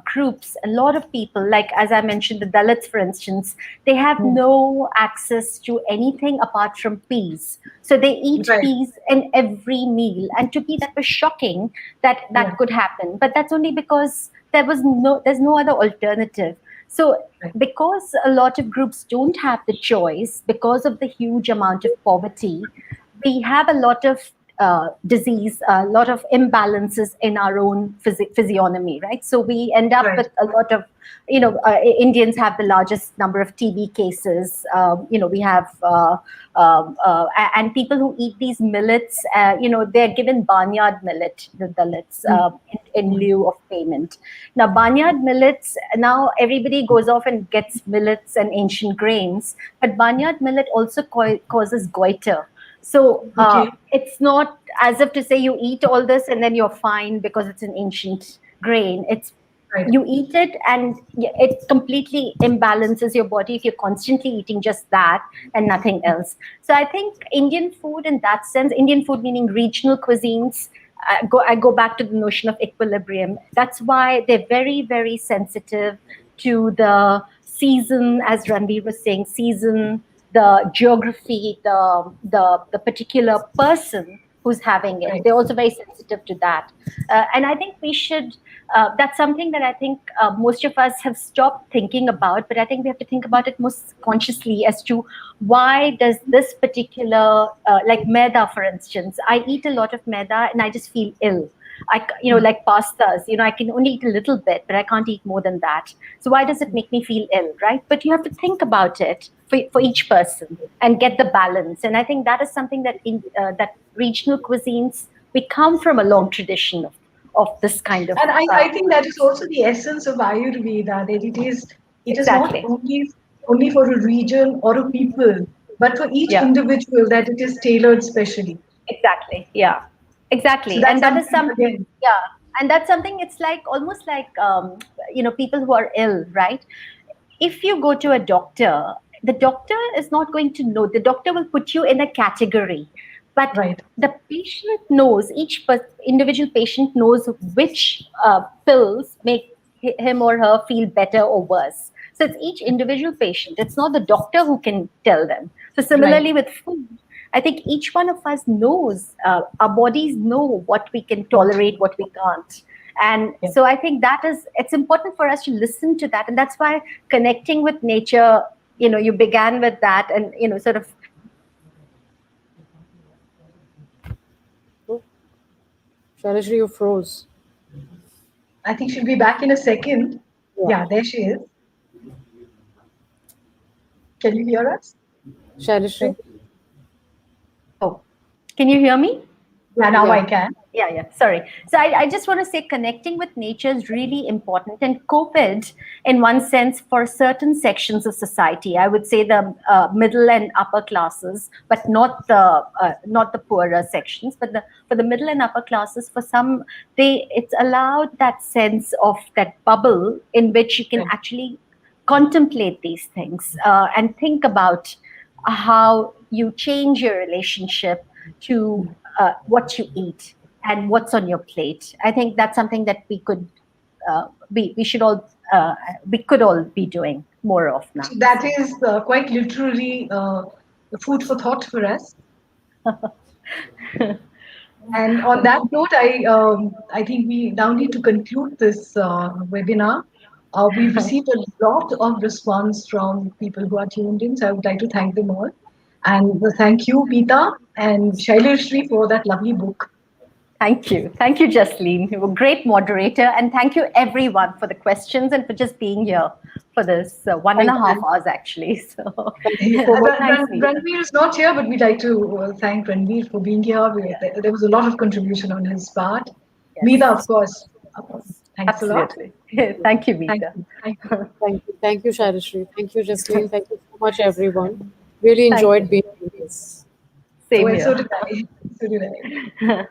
[SPEAKER 3] groups, a lot of people, like as I mentioned, the Dalits, for instance, they have no access to anything apart from peas. So they eat
[SPEAKER 2] Right.
[SPEAKER 3] peas in every meal, and to me that was shocking that
[SPEAKER 2] Yeah.
[SPEAKER 3] could happen. But that's only because there's no other alternative. So,
[SPEAKER 2] Right.
[SPEAKER 3] because a lot of groups don't have the choice because of the huge amount of poverty, we have a lot of disease, a lot of imbalances in our own physiognomy, right? So we end up
[SPEAKER 2] Right.
[SPEAKER 3] with a lot of, Indians have the largest number of TB cases. We have, and people who eat these millets, they're given barnyard millet, the Dalits, in lieu of payment. Now, barnyard millets, now everybody goes off and gets millets and ancient grains, but barnyard millet also causes goiter. So
[SPEAKER 2] Okay.
[SPEAKER 3] it's not as if to say you eat all this and then you're fine because it's an ancient grain. It's
[SPEAKER 2] Right.
[SPEAKER 3] you eat it and it completely imbalances your body if you're constantly eating just that and nothing else. So I think Indian food, in that sense, Indian food meaning regional cuisines, I go back to the notion of equilibrium. That's why they're very, very sensitive to the season, as Ranveer was saying, season, the geography, the particular person who's having it.
[SPEAKER 2] Right.
[SPEAKER 3] They're also very sensitive to that. And I think we should, that's something that I think most of us have stopped thinking about, but I think we have to think about it most consciously as to why does this particular, like maida, for instance, I eat a lot of maida and I just feel ill. Like pastas, I can only eat a little bit, but I can't eat more than that. So why does it make me feel ill, right? But you have to think about it for each person and get the balance. And I think that is something that that regional cuisines, we come from a long tradition of this kind of.
[SPEAKER 2] And I think that is also the essence of Ayurveda, that it is not
[SPEAKER 3] Exactly.
[SPEAKER 2] only for a region or a people, but for each
[SPEAKER 3] Yeah.
[SPEAKER 2] individual, that it is tailored specially.
[SPEAKER 3] Exactly. Yeah.
[SPEAKER 2] So
[SPEAKER 3] Exactly.
[SPEAKER 2] that's
[SPEAKER 3] And that is
[SPEAKER 2] something
[SPEAKER 3] some.
[SPEAKER 2] again.
[SPEAKER 3] Yeah. And that's something. It's like almost like people who are ill, right? If you go to a doctor, the doctor is not going to know. The doctor will put you in a category, but the patient knows, individual patient knows which pills make him or her feel better or worse. So it's each individual patient. It's not the doctor who can tell them. So similarly with food, I think each one of us knows, our bodies know what we can tolerate, what we can't. And so I think it's important for us to listen to that. And that's why connecting with nature, you began with that and, sort of.
[SPEAKER 5] Shylashri, you froze.
[SPEAKER 2] I think she'll be back in a second. Yeah, there she is. Can you hear us?
[SPEAKER 5] Shylashri?
[SPEAKER 3] Oh, can you hear me?
[SPEAKER 2] Yeah, now I can.
[SPEAKER 3] Yeah. Sorry. So I just want to say connecting with nature is really important. And COVID, in one sense, for certain sections of society, I would say the middle and upper classes, but not the poorer sections, but for the middle and upper classes, for some, it's allowed that sense of that bubble in which you can actually contemplate these things and think about how you change your relationship to what you eat and what's on your plate. I think that's something that we could all be doing more of now.
[SPEAKER 2] That is quite literally food for thought for us. And on that note, I think we now need to conclude this webinar. We've received a lot of response from people who are tuned in, so I would like to thank them all. And thank you, Mita and Shylashri, for that lovely book.
[SPEAKER 3] Thank you. Thank you, Jasleen. You were a great moderator. And thank you, everyone, for the questions and for just being here for this 1.5 hours, actually. So,
[SPEAKER 2] Ranveer is not here, but we'd like to thank Ranveer for being here. There was a lot of contribution on his part. Yes. Mita, of course. Thanks
[SPEAKER 3] Absolutely. A lot. Thank you, Mita.
[SPEAKER 5] Thank you, Shylashri. Thank you, Jasleen. Thank you so much, everyone. Really enjoyed being with this.
[SPEAKER 3] Same here.
[SPEAKER 2] So did I.